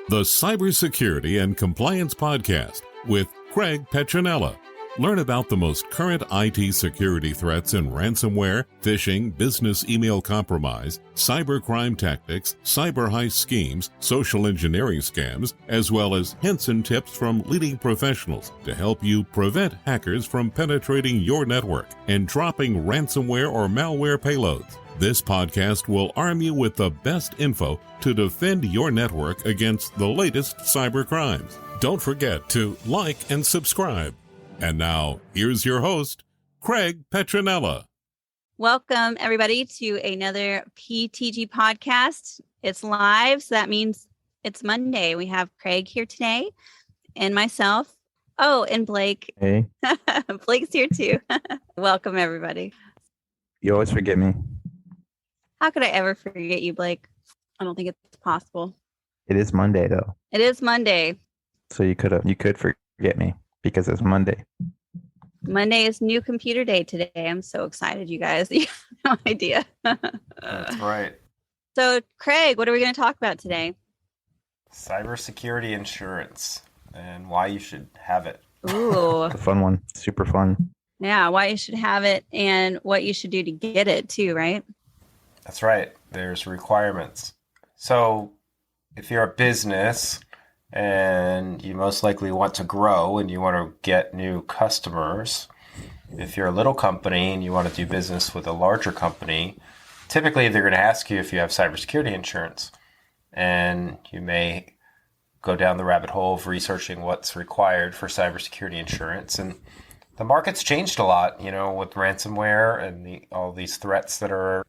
the Cybersecurity and Compliance Podcast with Craig Petronella. Learn about the most current IT security threats in ransomware, phishing, business email compromise, cybercrime tactics, cyber heist schemes, social engineering scams, as well as hints and tips from leading professionals to help you prevent hackers from penetrating your network and dropping ransomware or malware payloads. This podcast will arm you with the best info to defend your network against the latest cyber crimes. Don't forget to like and subscribe. And now, here's your host, Craig Petronella. Welcome, everybody, to another PTG podcast. It's live, so that means it's Monday. We have Craig here today and myself. Oh, and Blake. Hey. Blake's here too. Welcome, everybody. You always forget me. How could I ever forget you, Blake? I don't think it's possible. It is Monday, though. It is Monday. So you could forget me because it's Monday. Monday is new computer day today. I'm so excited, you guys. You have no idea. That's right. So, Craig, what are we going to talk about today? Cybersecurity insurance and why you should have it. Ooh. It's a fun one. Super fun. Yeah, why you should have it and what you should do to get it too, right? That's right. There's requirements. So if you're a business and you most likely want to grow and you want to get new customers, if you're a little company and you want to do business with a larger company, typically they're going to ask you if you have cybersecurity insurance. And you may go down the rabbit hole of researching what's required for cybersecurity insurance. And the market's changed a lot, with ransomware and all these threats that are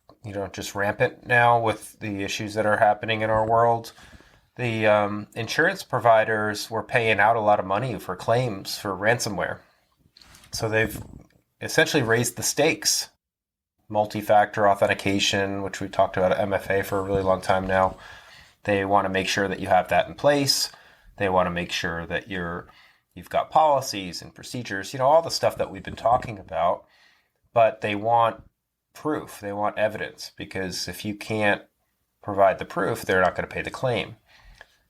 just rampant now with the issues that are happening in our world. The insurance providers were paying out a lot of money for claims for ransomware. So they've essentially raised the stakes. Multi-factor authentication, which we talked about at MFA for a really long time now. They want to make sure that you have that in place. They want to make sure that you've got policies and procedures, all the stuff that we've been talking about. But they want proof. They want evidence, because if you can't provide the proof, they're not going to pay the claim.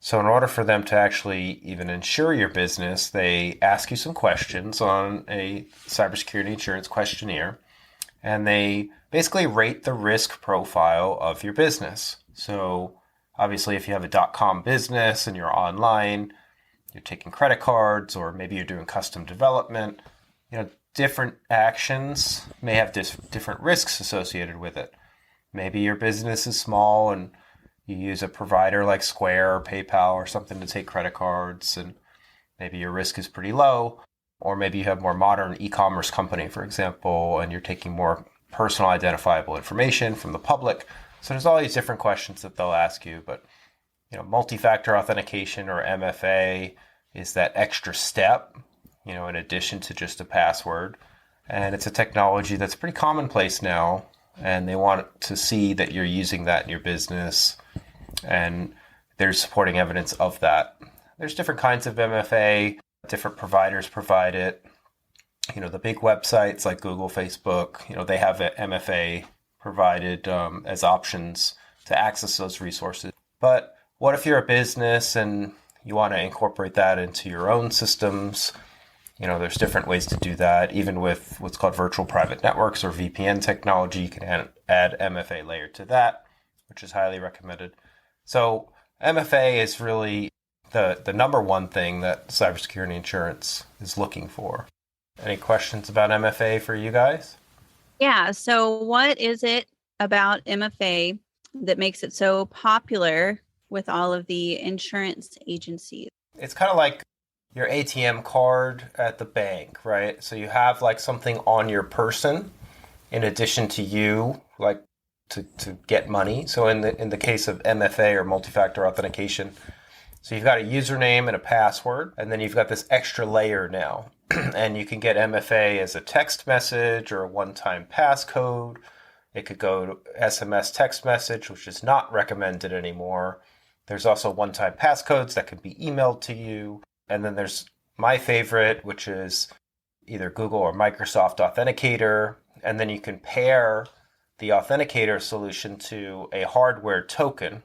So in order for them to actually even insure your business, they ask you some questions on a cybersecurity insurance questionnaire, and they basically rate the risk profile of your business. So obviously, if you have a .com business and you're online, you're taking credit cards, or maybe you're doing custom development, different actions may have different risks associated with it. Maybe your business is small and you use a provider like Square or PayPal or something to take credit cards, and maybe your risk is pretty low. Or maybe you have more modern e-commerce company, for example, and you're taking more personal identifiable information from the public. So there's all these different questions that they'll ask you. But multi-factor authentication, or MFA, is that extra step, in addition to just a password. And it's a technology that's pretty commonplace now, and they want to see that you're using that in your business, and they're supporting evidence of that. There's different kinds of MFA, different providers provide it. The big websites like Google, Facebook, they have an MFA provided as options to access those resources. But what if you're a business and you want to incorporate that into your own systems? There's different ways to do that. Even with what's called virtual private networks or VPN technology, you can add MFA layer to that, which is highly recommended. So MFA is really the number one thing that cybersecurity insurance is looking for. Any questions about MFA for you guys? Yeah. So what is it about MFA that makes it so popular with all of the insurance agencies? It's kind of like your ATM card at the bank, right? So you have like something on your person in addition to you, like to get money. So in the case of MFA, or multi-factor authentication, so you've got a username and a password, and then you've got this extra layer now. And you can get MFA as a text message or a one-time passcode. It could go to SMS text message, which is not recommended anymore. There's also one-time passcodes that can be emailed to you. And then there's my favorite, which is either Google or Microsoft Authenticator. And then you can pair the Authenticator solution to a hardware token.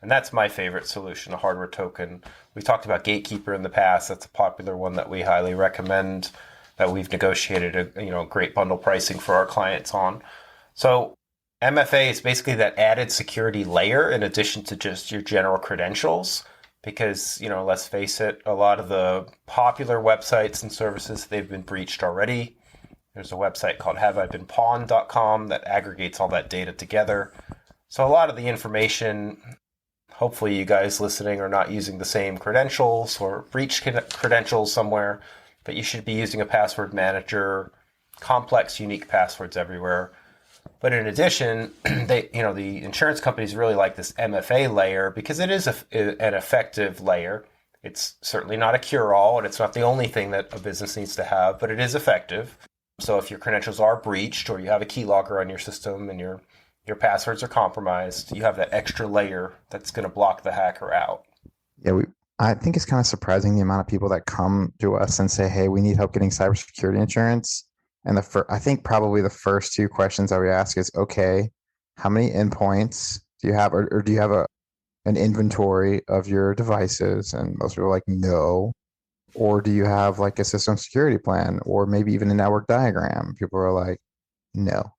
And that's my favorite solution, a hardware token. We talked about Gatekeeper in the past. That's a popular one that we highly recommend, that we've negotiated a great bundle pricing for our clients on. So MFA is basically that added security layer in addition to just your general credentials. Because, let's face it, a lot of the popular websites and services, they've been breached already. There's a website called haveibeenpawned.com that aggregates all that data together. So a lot of the information, hopefully you guys listening are not using the same credentials or breached credentials somewhere, but you should be using a password manager, complex, unique passwords everywhere. But in addition, the insurance companies really like this MFA layer because it is an effective layer. It's certainly not a cure-all, and it's not the only thing that a business needs to have, but it is effective. So if your credentials are breached or you have a keylogger on your system and your passwords are compromised, you have that extra layer that's going to block the hacker out. Yeah, I think it's kind of surprising the amount of people that come to us and say, hey, we need help getting cybersecurity insurance. And I think probably the first two questions that we ask is, okay, how many endpoints do you have? Or do you have an inventory of your devices? And most people are like, no. Or do you have like a system security plan or maybe even a network diagram? People are like, no.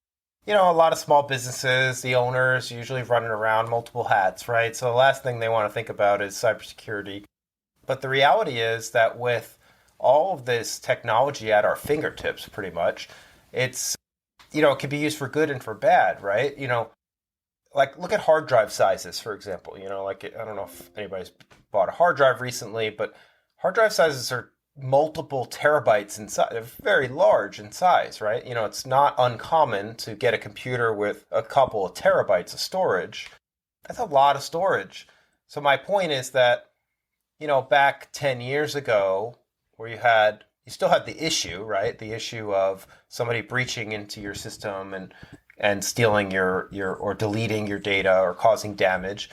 A lot of small businesses, the owners usually running around multiple hats, right? So the last thing they want to think about is cybersecurity. But the reality is that with all of this technology at our fingertips, pretty much, it's, it can be used for good and for bad, right? Like look at hard drive sizes, for example. I don't know if anybody's bought a hard drive recently, but hard drive sizes are multiple terabytes in size. They're very large in size, right? It's not uncommon to get a computer with a couple of terabytes of storage. That's a lot of storage. So my point is that, back 10 years ago, where you still had the issue, right? The issue of somebody breaching into your system and stealing your or deleting your data or causing damage.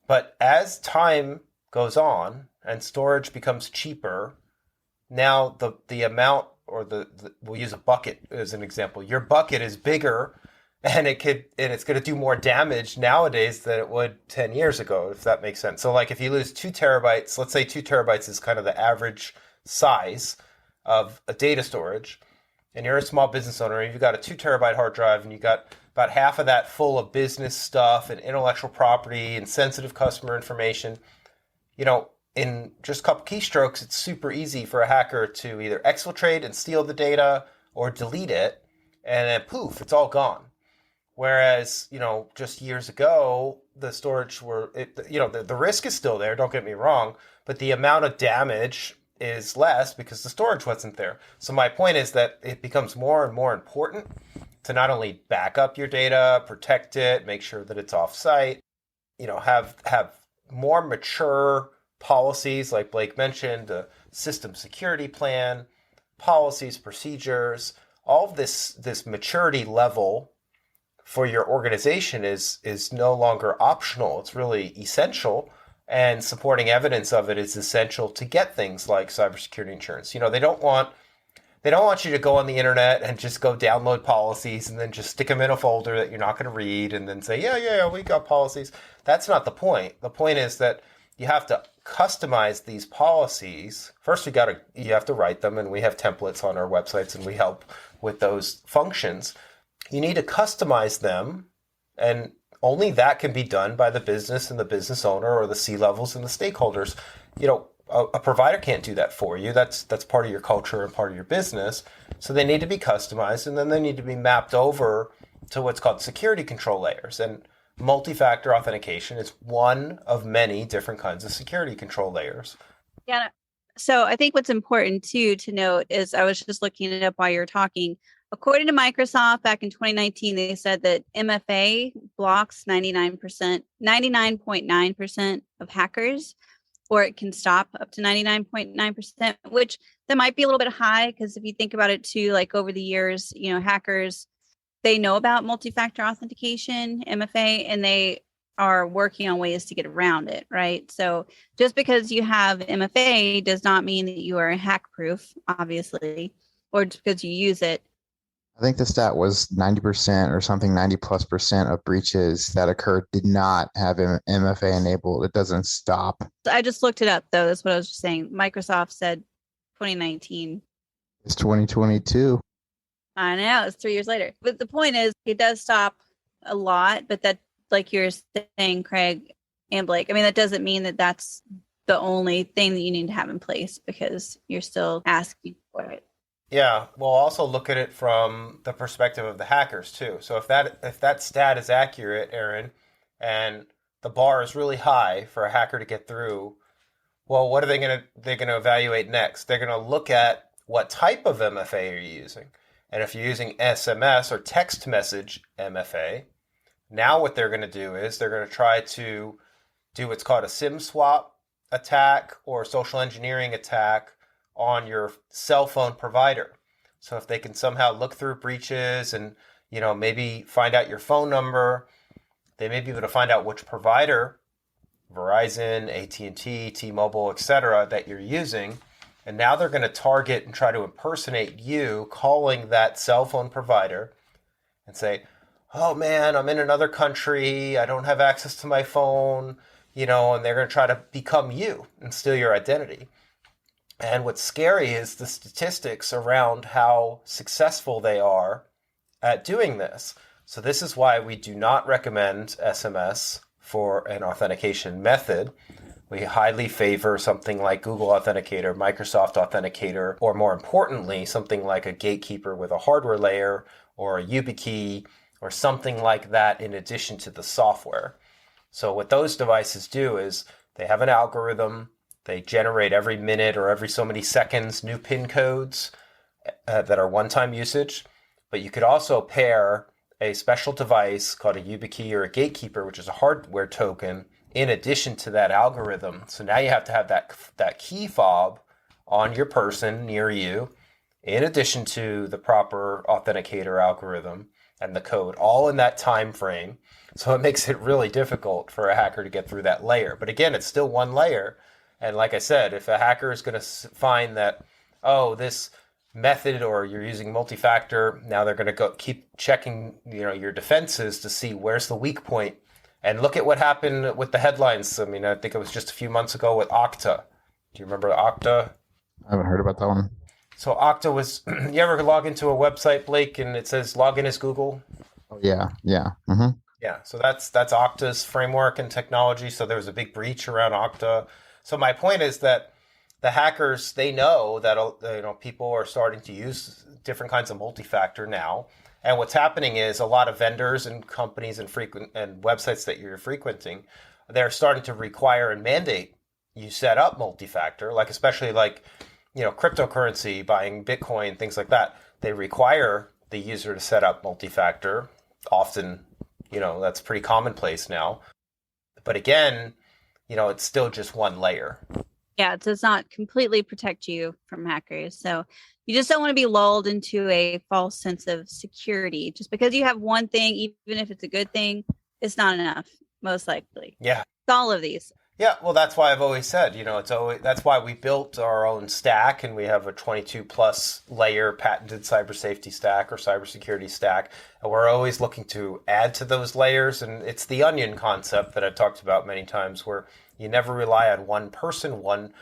But as time goes on and storage becomes cheaper, now the amount, or we'll use a bucket as an example. Your bucket is bigger, and it's going to do more damage nowadays than it would 10 years ago, if that makes sense. So like if you lose 2 terabytes, let's say 2 terabytes is kind of the average size of a data storage, and you're a small business owner, and you've got a 2 terabyte hard drive, and you got about half of that full of business stuff and intellectual property and sensitive customer information, in just a couple keystrokes, it's super easy for a hacker to either exfiltrate and steal the data or delete it, and then poof, it's all gone. Whereas, just years ago, the storage the risk is still there, don't get me wrong, but the amount of damage is less because the storage wasn't there. So my point is that it becomes more and more important to not only back up your data, protect it, make sure that it's off-site, have more mature policies, like Blake mentioned, a system security plan, policies, procedures, all of this maturity level for your organization is no longer optional. It's really essential, and supporting evidence of it is essential to get things like cybersecurity insurance. They don't want you to go on the internet and just go download policies and then just stick them in a folder that you're not going to read and then say, yeah, we got policies. That's not the point. The point is that you have to customize these policies. First, you have to write them, and we have templates on our websites, and we help with those functions. You need to customize them, and only that can be done by the business and the business owner or the C-levels and the stakeholders. A provider can't do that for you. That's part of your culture and part of your business. So they need to be customized, and then they need to be mapped over to what's called security control layers. And multi-factor authentication is one of many different kinds of security control layers. Yeah. So I think what's important too to note is, I was just looking it up while you're talking. According to Microsoft, back in 2019, they said that MFA blocks 99.9% of hackers, or it can stop up to 99.9%, which that might be a little bit high, because if you think about it too, like over the years, hackers, they know about multi-factor authentication, MFA, and they are working on ways to get around it, right? So just because you have MFA does not mean that you are hack-proof, obviously, or just because you use it. I think the stat was 90% or something, 90+% of breaches that occurred did not have MFA enabled. It doesn't stop. I just looked it up, though. That's what I was just saying. Microsoft said 2019. It's 2022. I know, it's 3 years later. But the point is, it does stop a lot, but that, like you're saying, Craig and Blake, I mean, that doesn't mean that that's the only thing that you need to have in place, because you're still asking for it. Yeah, we'll also look at it from the perspective of the hackers too. So if that stat is accurate, Erin, and the bar is really high for a hacker to get through, well, what are they're gonna evaluate next? They're gonna look at what type of MFA are you using. And if you're using SMS or text message MFA, now what they're going to do is they're going to try to do what's called a SIM swap attack or social engineering attack on your cell phone provider. So if they can somehow look through breaches and, maybe find out your phone number, they may be able to find out which provider, Verizon, AT&T, T-Mobile, etc., that you're using. And now they're going to target and try to impersonate you calling that cell phone provider and say, oh man, I'm in another country, I don't have access to my phone, and they're going to try to become you and steal your identity. And what's scary is the statistics around how successful they are at doing this. So this is why we do not recommend SMS for an authentication method. We highly favor something like Google Authenticator, Microsoft Authenticator, or more importantly, something like a gatekeeper with a hardware layer or a YubiKey or something like that in addition to the software. So what those devices do is they have an algorithm. They generate every minute or every so many seconds new PIN codes that are one-time usage. But you could also pair a special device called a YubiKey or a gatekeeper, which is a hardware token, in addition to that algorithm. So now you have to have that key fob on your person near you, in addition to the proper authenticator algorithm and the code, all in that time frame. So it makes it really difficult for a hacker to get through that layer. But again, it's still one layer. And like I said, if a hacker is going to find that, oh, this method, or you're using multi-factor, now they're going to go keep checking, your defenses to see where's the weak point. And look at what happened with the headlines. I mean, I think it was just a few months ago with Okta. Do you remember Okta? I haven't heard about that one. So Okta was, you ever log into a website, Blake, and it says login as Google? Oh, yeah. Mm-hmm. Yeah, so that's Okta's framework and technology. So there was a big breach around Okta. So my point is that the hackers, they know that people are starting to use different kinds of multi-factor now. And what's happening is a lot of vendors and companies and websites that you're frequenting, they're starting to require and mandate you set up multi-factor, especially cryptocurrency, buying Bitcoin, things like that. They require the user to set up multi-factor. Often, that's pretty commonplace now. But again, it's still just one layer. Yeah, it does not completely protect you from hackers. So you just don't want to be lulled into a false sense of security. Just because you have one thing, even if it's a good thing, it's not enough, most likely. Yeah. It's all of these. Yeah, well, that's why I've always said, that's why we built our own stack, and we have a 22 plus layer patented cyber safety stack or cybersecurity stack. And we're always looking to add to those layers. And it's the onion concept that I've talked about many times, where you never rely on one person, one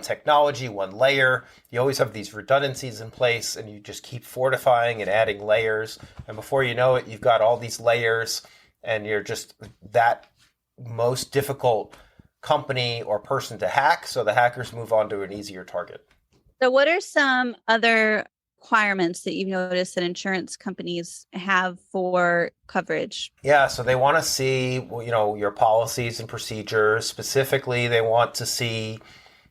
technology, one layer. You always have these redundancies in place, and you just keep fortifying and adding layers. And before you know it, you've got all these layers, and you're just that most difficult company or person to hack. So the hackers move on to an easier target. So what are some other requirements that you've noticed that insurance companies have for coverage? Yeah, so they want to see, your policies and procedures. Specifically, they want to see,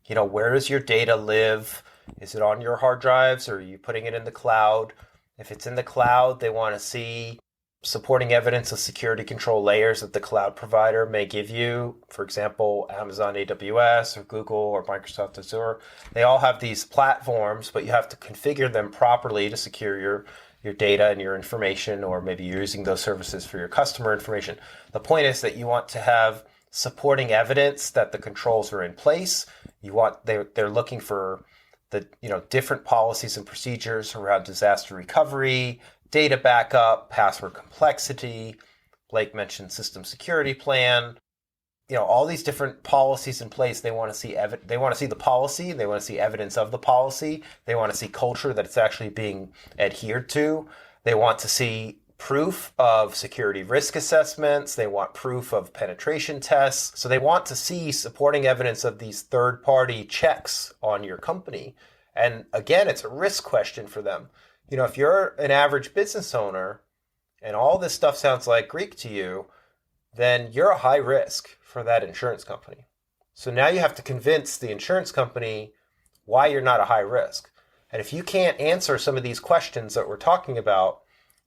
where does your data live? Is it on your hard drives, or are you putting it in the cloud? If it's in the cloud, they want to see supporting evidence of security control layers that the cloud provider may give you. For example, Amazon AWS or Google or Microsoft Azure. They all have these platforms, but you have to configure them properly to secure your data and your information, or maybe you're using those services for your customer information. The point is that you want to have supporting evidence that the controls are in place. They're looking for the different policies and procedures around disaster recovery, data backup, password complexity. Blake mentioned system security plan. All these different policies in place. They want to see they want to see the policy. They want to see evidence of the policy. They want to see culture that it's actually being adhered to. They want to see proof of security risk assessments. They want proof of penetration tests. So they want to see supporting evidence of these third-party checks on your company. And again, it's a risk question for them. If you're an average business owner and all this stuff sounds like Greek to you, then you're a high risk for that insurance company. So now you have to convince the insurance company why you're not a high risk. And if you can't answer some of these questions that we're talking about,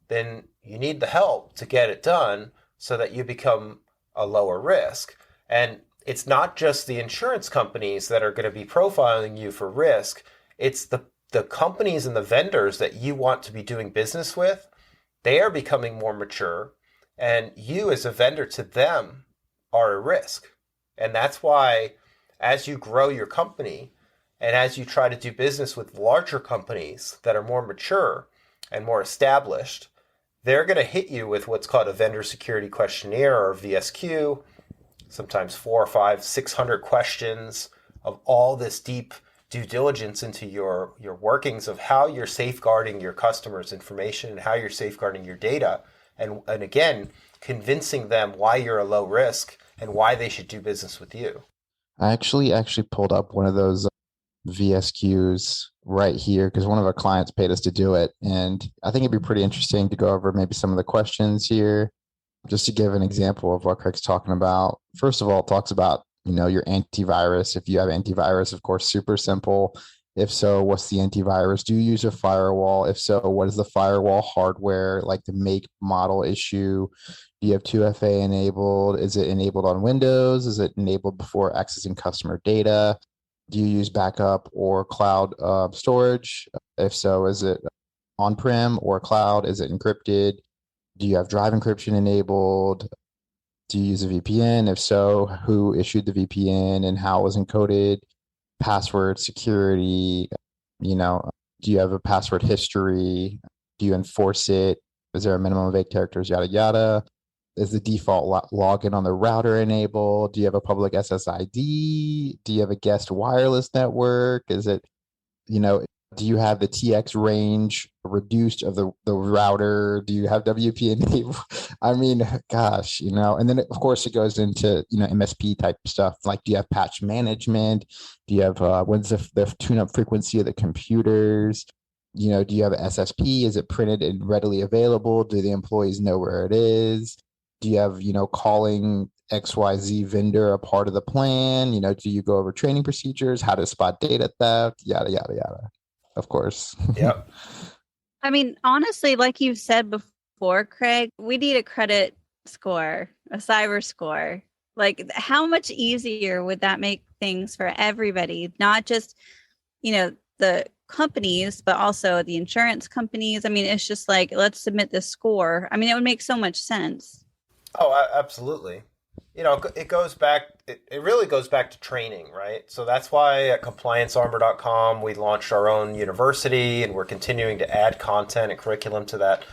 then you need the help to get it done so that you become a lower risk. And it's not just the insurance companies that are going to be profiling you for risk. It's the companies and the vendors that you want to be doing business with. They are becoming more mature, and you as a vendor to them are a risk. And that's why as you grow your company and as you try to do business with larger companies that are more mature and more established, they're going to hit you with what's called a vendor security questionnaire, or VSQ, sometimes 400 or 500, 600 questions of all this deep due diligence into your workings of how you're safeguarding your customers' information and how you're safeguarding your data. And again, convincing them why you're a low risk and why they should do business with you. I actually pulled up one of those VSQs right here because one of our clients paid us to do it. And I think it'd be pretty interesting to go over maybe some of the questions here, just to give an example of what Craig's talking about. First of all, it talks about, your antivirus. If you have antivirus, of course, super simple. If so, what's the antivirus? Do you use a firewall? If so, what is the firewall hardware, like the make, model, issue? Do you have 2FA enabled? Is it enabled on Windows? Is it enabled before accessing customer data? Do you use backup or cloud storage? If so, is it on-prem or cloud? Is it encrypted? Do you have drive encryption enabled? Do you use a VPN? If so, who issued the VPN and how it was encoded? Password security, do you have a password history? Do you enforce it? Is there a minimum of 8 characters? Yada, yada. Is the default login on the router enabled? Do you have a public SSID? Do you have a guest wireless network? Is it, do you have the TX range reduced of the router? Do you have WP enabled? I mean, gosh, and then of course it goes into, MSP type stuff. Like, do you have patch management? Do you have, when's the tune-up frequency of the computers? Do you have an SSP? Is it printed and readily available? Do the employees know where it is? Do you have, calling XYZ vendor a part of the plan? Do you go over training procedures, how to spot data theft, yada, yada, yada, of course. Yep. I mean, honestly, like you've said before, Craig, we need a credit score, a cyber score. Like, how much easier would that make things for everybody? Not just, the companies, but also the insurance companies. I mean, it's just like, let's submit this score. I mean, it would make so much sense. Oh, absolutely. It goes back, it really goes back to training, right? So that's why at compliancearmor.com, we launched our own university, and we're continuing to add content and curriculum to that,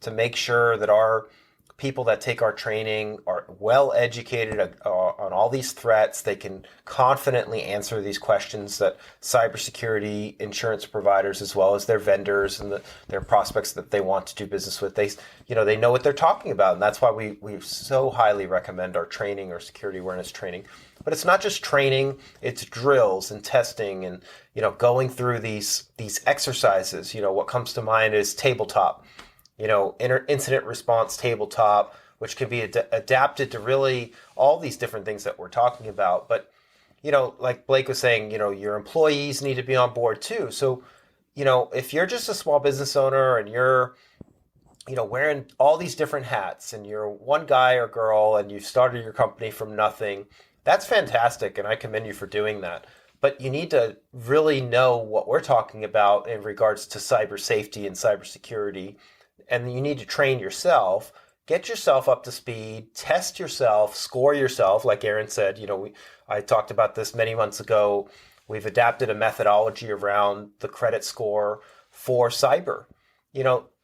to make sure that our people that take our training are well educated on all these threats. They can confidently answer these questions that cybersecurity insurance providers, as well as their vendors and their prospects that they want to do business with, they know what they're talking about. And that's why we so highly recommend our training, or security awareness training. But it's not just training, it's drills and testing and, going through these exercises. What comes to mind is tabletop. Incident response tabletop, which can be adapted to really all these different things that we're talking about. But, like Blake was saying, your employees need to be on board too. So, if you're just a small business owner and you're, wearing all these different hats, and you're one guy or girl and you've started your company from nothing, that's fantastic. And I commend you for doing that. But you need to really know what we're talking about in regards to cyber safety and cybersecurity. And you need to train yourself, get yourself up to speed, test yourself, score yourself. Like Erin said, I talked about this many months ago. We've adapted a methodology around the credit score for cyber.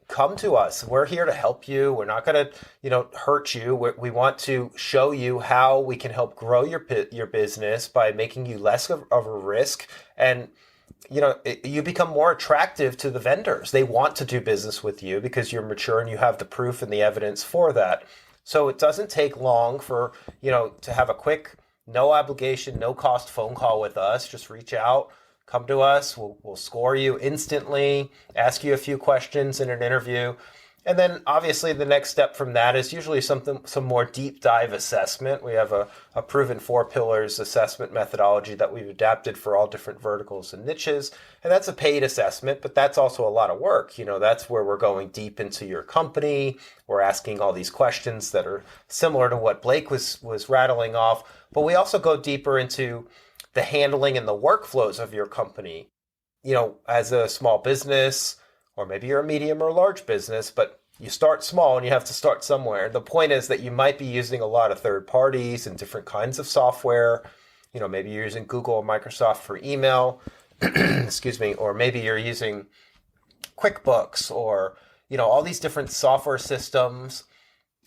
come to us. We're here to help you. We're not going to, hurt you. We want to show you how we can help grow your business by making you less of a risk. And, you become more attractive to the vendors. They want to do business with you because you're mature and you have the proof and the evidence for that. So it doesn't take long for, to have a quick, no obligation, no cost phone call with us. Just reach out. Come to us, we'll score you instantly, ask you a few questions in an interview. And then obviously the next step from that is usually some more deep dive assessment. We have a proven 4 pillars assessment methodology that we've adapted for all different verticals and niches. And that's a paid assessment, but that's also a lot of work. That's where we're going deep into your company. We're asking all these questions that are similar to what Blake was rattling off, but we also go deeper into the handling and the workflows of your company, as a small business, or maybe you're a medium or large business, but you start small and you have to start somewhere. The point is that you might be using a lot of third parties and different kinds of software. Maybe you're using Google or Microsoft for email, excuse me, or maybe you're using QuickBooks or, all these different software systems.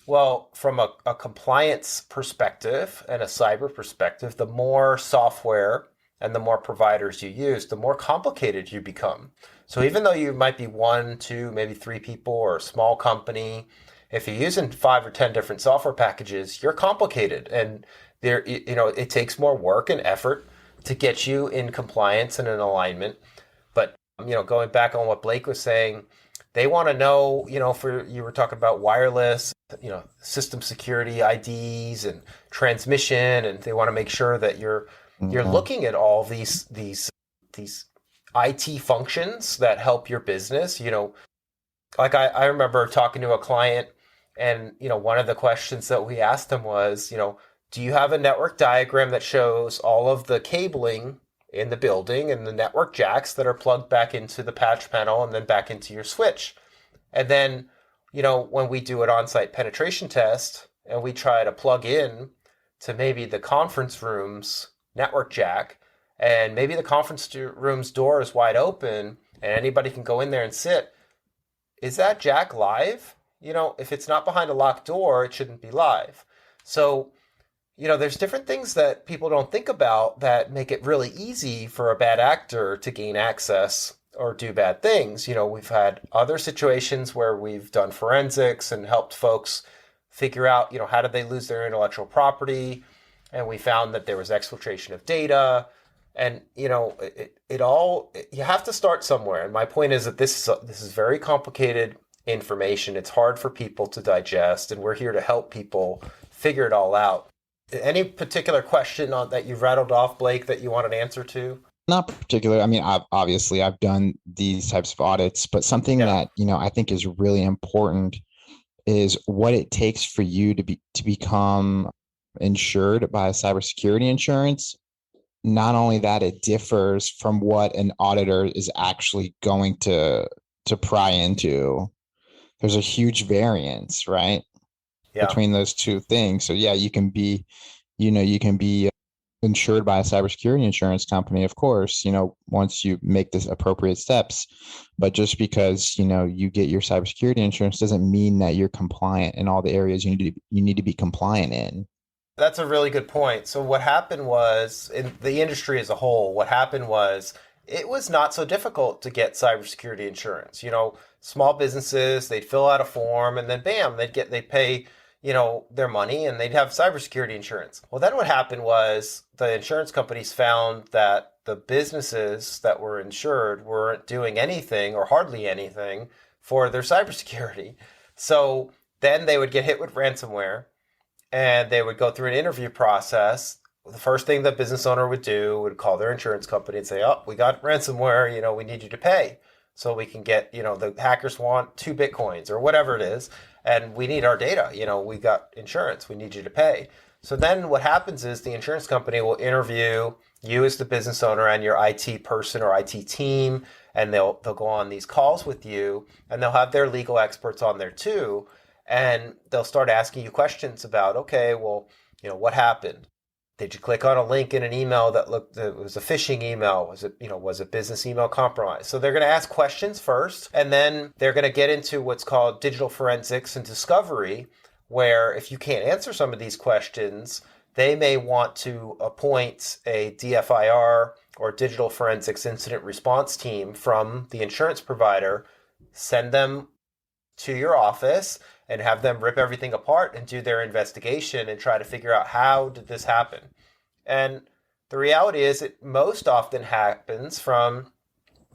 Well, from a compliance perspective and a cyber perspective, the more software and the more providers you use, the more complicated you become. So even though you might be 1, 2, maybe 3 people or a small company, if you're using 5 or 10 different software packages, you're complicated. And it takes more work and effort to get you in compliance and in alignment. But, going back on what Blake was saying, they want to know, you were talking about wireless, system security, IDs and transmission, and they want to make sure that you're looking at all these IT functions that help your business. Like I remember talking to a client, and one of the questions that we asked them was, do you have a network diagram that shows all of the cabling in the building and the network jacks that are plugged back into the patch panel and then back into your switch? And then, when we do an on-site penetration test and we try to plug in to maybe the conference room's network jack, and maybe the conference room's door is wide open and anybody can go in there and sit, is that jack live? If it's not behind a locked door, it shouldn't be live. So, there's different things that people don't think about that make it really easy for a bad actor to gain access or do bad things. We've had other situations where we've done forensics and helped folks figure out, how did they lose their intellectual property? And we found that there was exfiltration of data. And, it all, you have to start somewhere. And my point is that this is very complicated information. It's hard for people to digest, and we're here to help people figure it all out. Any particular question that you've rattled off, Blake, that you want an answer to? Not particular. I mean, I've done these types of audits, but something that, I think is really important is what it takes for you to become insured by a cybersecurity insurance. Not only that, it differs from what an auditor is actually going to pry into. There's a huge variance, right? Between those two things. So you can be insured by a cybersecurity insurance company, of course, once you make the appropriate steps. But just because, you get your cybersecurity insurance doesn't mean that you're compliant in all the areas you need to be compliant in. That's a really good point. So what happened was, in the industry as a whole, it was not so difficult to get cybersecurity insurance. Small businesses, they'd fill out a form and then bam, they'd pay their money and they'd have cybersecurity insurance. Well, then what happened was the insurance companies found that the businesses that were insured weren't doing anything or hardly anything for their cybersecurity. So then they would get hit with ransomware and they would go through an interview process. The first thing the business owner would do would call their insurance company and say, oh, we got ransomware, we need you to pay so we can get, the hackers want 2 Bitcoins or whatever it is. And we need our data, we got insurance, we need you to pay. So then what happens is the insurance company will interview you as the business owner and your IT person or IT team, and they'll go on these calls with you, and they'll have their legal experts on there too, and they'll start asking you questions about, okay, well, what happened? Did you click on a link in an email that was a phishing email? Was it business email compromise? So they're going to ask questions first, and then they're going to get into what's called digital forensics and discovery, where if you can't answer some of these questions, they may want to appoint a DFIR or digital forensics incident response team from the insurance provider, send them to your office and have them rip everything apart and do their investigation and try to figure out how did this happen. And the reality is it most often happens from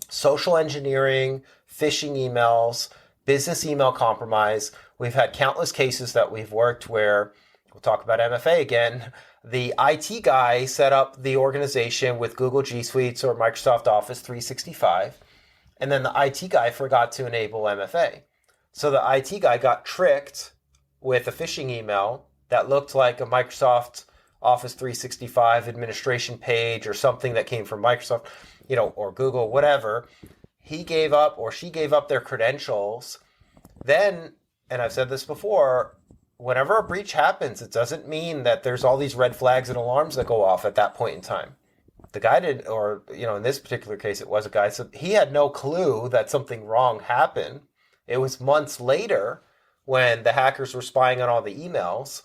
social engineering, phishing emails, business email compromise. We've had countless cases that we've worked where, we'll talk about MFA again, the IT guy set up the organization with Google G Suites or Microsoft Office 365, and then the IT guy forgot to enable MFA. So the IT guy got tricked with a phishing email that looked like a Microsoft Office 365 administration page or something that came from Microsoft, or Google, whatever. He gave up or she gave up their credentials. Then, and I've said this before, whenever a breach happens, it doesn't mean that there's all these red flags and alarms that go off at that point in time. The guy did, or, in this particular case, it was a guy, so he had no clue that something wrong happened. It was months later when the hackers were spying on all the emails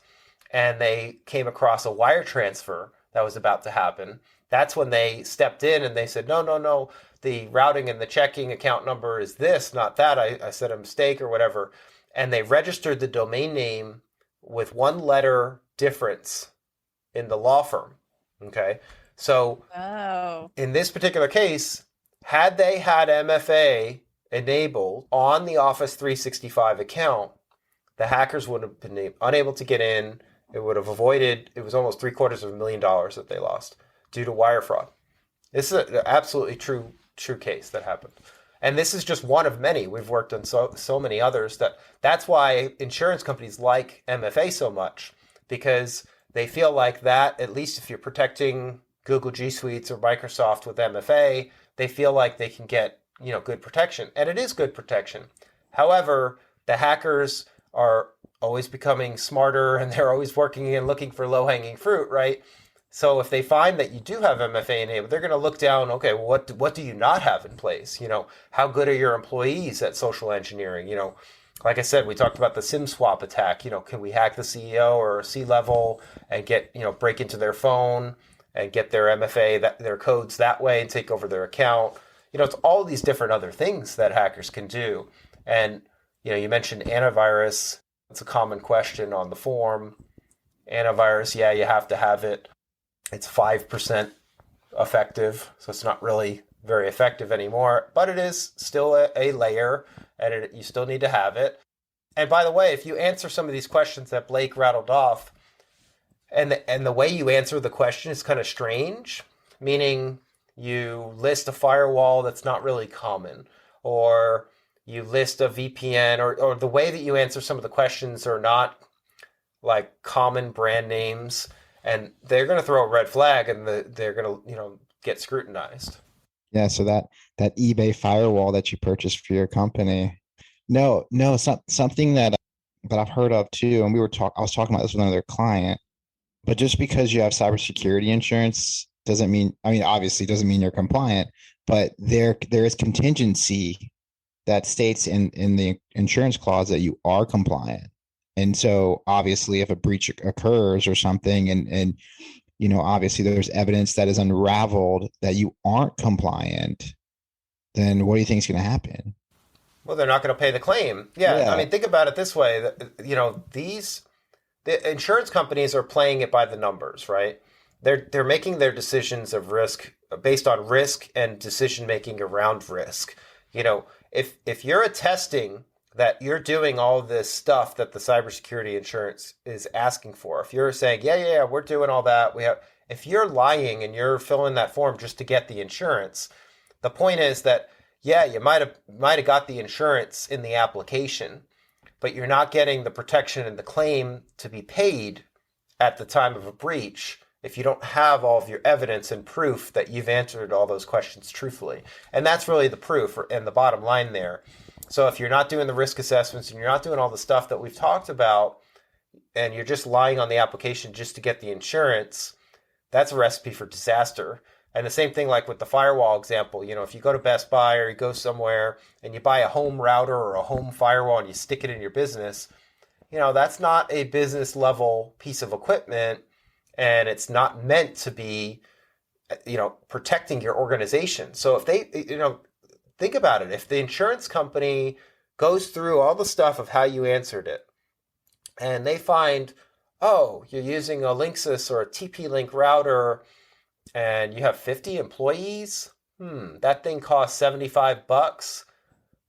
and they came across a wire transfer that was about to happen. That's when they stepped in and they said, no, the routing and the checking account number is this, not that. I said a mistake or whatever. And they registered the domain name with one letter difference in the law firm. Okay. So in this particular case, had they had MFA enabled on the Office 365 account, the hackers would have been unable to get in. It would have avoided, it was almost $750,000 that they lost due to wire fraud. This is an absolutely true case that happened. And this is just one of many. We've worked on so many others that's why insurance companies like MFA so much, because they feel like that, at least if you're protecting Google G Suites or Microsoft with MFA, they feel like they can get good protection. And it is good protection. However, the hackers are always becoming smarter and they're always working and looking for low-hanging fruit, right? So if they find that you do have MFA enabled, they're going to look down, okay, well, what do you not have in place? How good are your employees at social engineering? Like I said, we talked about the SIM swap attack. Can we hack the CEO or C-level and get, break into their phone and get their MFA, their codes that way and take over their account? It's all these different other things that hackers can do. And, you mentioned antivirus. It's a common question on the form. Antivirus, yeah, you have to have it. It's 5% effective, so it's not really very effective anymore, but it is still a layer, and you still need to have it. And by the way, if you answer some of these questions that Blake rattled off, and the way you answer the question is kind of strange, meaning you list a firewall that's not really common, or you list a VPN, or the way that you answer some of the questions are not like common brand names, and they're going to throw a red flag and they're going to, get scrutinized. Yeah. So that eBay firewall that you purchased for your company. No, something that I've heard of too. And I was talking about this with another client, but just because you have cybersecurity insurance obviously doesn't mean you're compliant, but there is contingency that states in the insurance clause that you are compliant. And so obviously if a breach occurs or something and obviously there's evidence that is unraveled that you aren't compliant, then what do you think is going to happen? Well, they're not going to pay the claim. Yeah. I mean, think about it this way, the insurance companies are playing it by the numbers, right? They're making their decisions of risk based on risk and decision making around risk. If you're attesting that you're doing all this stuff that the cybersecurity insurance is asking for, if you're saying, yeah, we're doing all that, if you're lying and you're filling that form just to get the insurance, the point is that, yeah, you might have got the insurance in the application, but you're not getting the protection and the claim to be paid at the time of a breach if you don't have all of your evidence and proof that you've answered all those questions truthfully. And that's really the proof and the bottom line there. So if you're not doing the risk assessments and you're not doing all the stuff that we've talked about, and you're just lying on the application just to get the insurance, that's a recipe for disaster. And the same thing like with the firewall example, if you go to Best Buy or you go somewhere and you buy a home router or a home firewall and you stick it in your business, that's not a business level piece of equipment, and it's not meant to be, protecting your organization. So if they, think about it. If the insurance company goes through all the stuff of how you answered it and they find, oh, you're using a Linksys or a TP-Link router and you have 50 employees, that thing costs $75.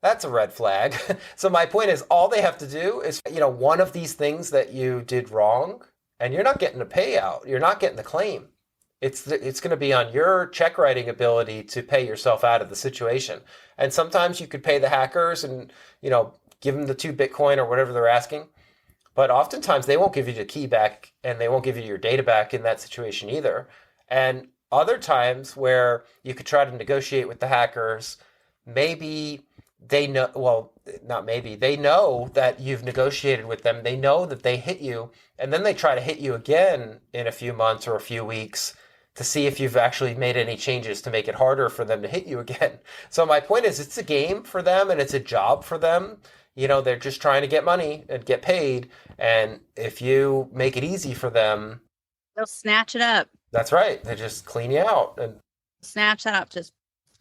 That's a red flag. So my point is, all they have to do is, one of these things that you did wrong, and you're not getting a payout. You're not getting the claim. It's going to be on your check writing ability to pay yourself out of the situation. And sometimes you could pay the hackers and, give them the 2 Bitcoin or whatever they're asking. But oftentimes they won't give you the key back and they won't give you your data back in that situation either. And other times where you could try to negotiate with the hackers, maybe they know, well, not maybe, they know that you've negotiated with them. They know that they hit you, and then they try to hit you again in a few months or a few weeks to see if you've actually made any changes to make it harder for them to hit you again. So my point is, it's a game for them and it's a job for them. They're just trying to get money and get paid. And if you make it easy for them, they'll snatch it up. That's right. They just clean you out and snatch that up. Just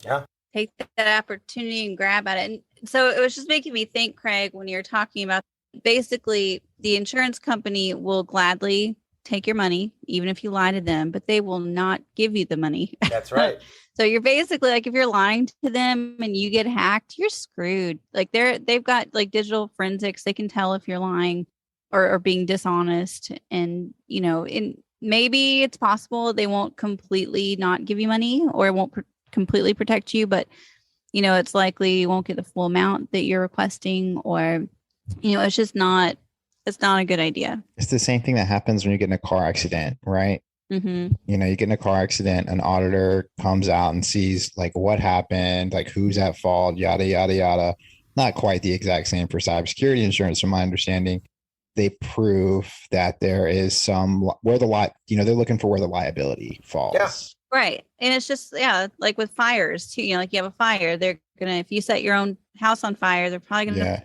yeah. Take that opportunity and grab at it. And so it was just making me think, Craig, when you're talking about basically the insurance company will gladly take your money, even if you lie to them, but they will not give you the money. That's right. So you're basically like, if you're lying to them and you get hacked, you're screwed. Like they've got like digital forensics. They can tell if you're lying or being dishonest. And, maybe it's possible they won't completely not give you money or it won't completely protect you, but it's likely you won't get the full amount that you're requesting, or it's just not a good idea. It's the same thing that happens when you get in a car accident, right? Mm-hmm. You get in a car accident, an auditor comes out and sees like what happened, like who's at fault, yada yada yada. Not quite the exact same for cybersecurity insurance, from my understanding. They prove that there is some where the they're looking for where the liability falls. Yeah. Right. And it's just, like with fires too, like you have a fire, they're going to, if you set your own house on fire, they're probably going to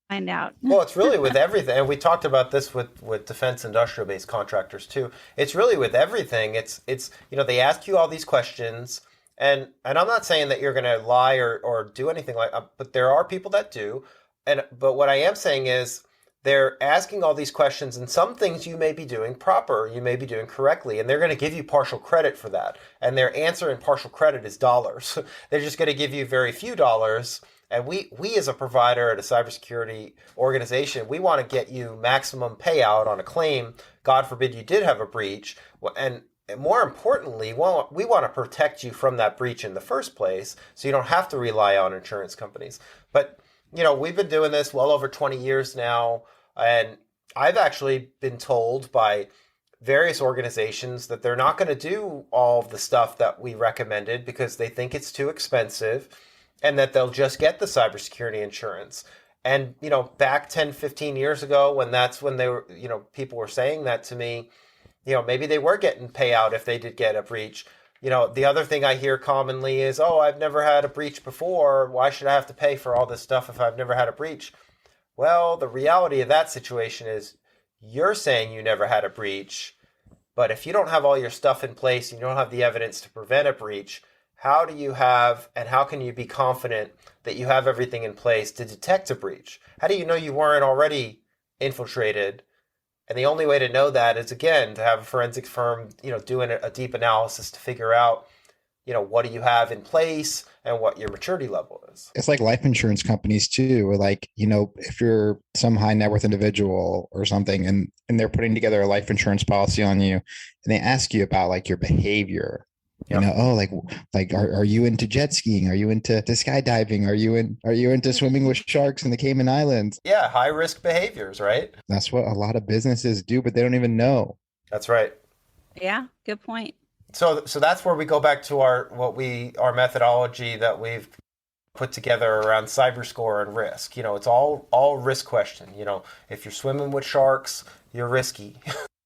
find out. Well, it's really with everything. And we talked about this with defense industrial based contractors too. It's really with everything. It's, they ask you all these questions, and I'm not saying that you're going to lie or do anything like, but there are people that do. But what I am saying is, they're asking all these questions, and some things you may be doing proper, you may be doing correctly, and they're going to give you partial credit for that. And their answer in partial credit is dollars. They're just going to give you very few dollars. And we as a provider at a cybersecurity organization, we want to get you maximum payout on a claim. God forbid you did have a breach. And more importantly, we want to protect you from that breach in the first place, so you don't have to rely on insurance companies. But we've been doing this well over 20 years now, and I've actually been told by various organizations that they're not going to do all of the stuff that we recommended because they think it's too expensive, and that they'll just get the cybersecurity insurance. And, back 10, 15 years ago, when they were, people were saying that to me, maybe they were getting payout if they did get a breach. The other thing I hear commonly is, oh, I've never had a breach before. Why should I have to pay for all this stuff if I've never had a breach? Well, the reality of that situation is you're saying you never had a breach, but if you don't have all your stuff in place and you don't have the evidence to prevent a breach, how can you be confident that you have everything in place to detect a breach? How do you know you weren't already infiltrated? And the only way to know that is, again, to have a forensic firm, doing a deep analysis to figure out, what do you have in place and what your maturity level is. It's like life insurance companies too, or like, if you're some high net worth individual or something and they're putting together a life insurance policy on you, and they ask you about like your behavior. Yep. Are you into jet skiing? Are you into skydiving? Are you into swimming with sharks in the Cayman Islands? Yeah, high risk behaviors, right? That's what a lot of businesses do, but they don't even know. That's right. Yeah, good point. So that's where we go back to our methodology that we've put together around cyberscore and risk. It's all risk question. If you're swimming with sharks, you're risky.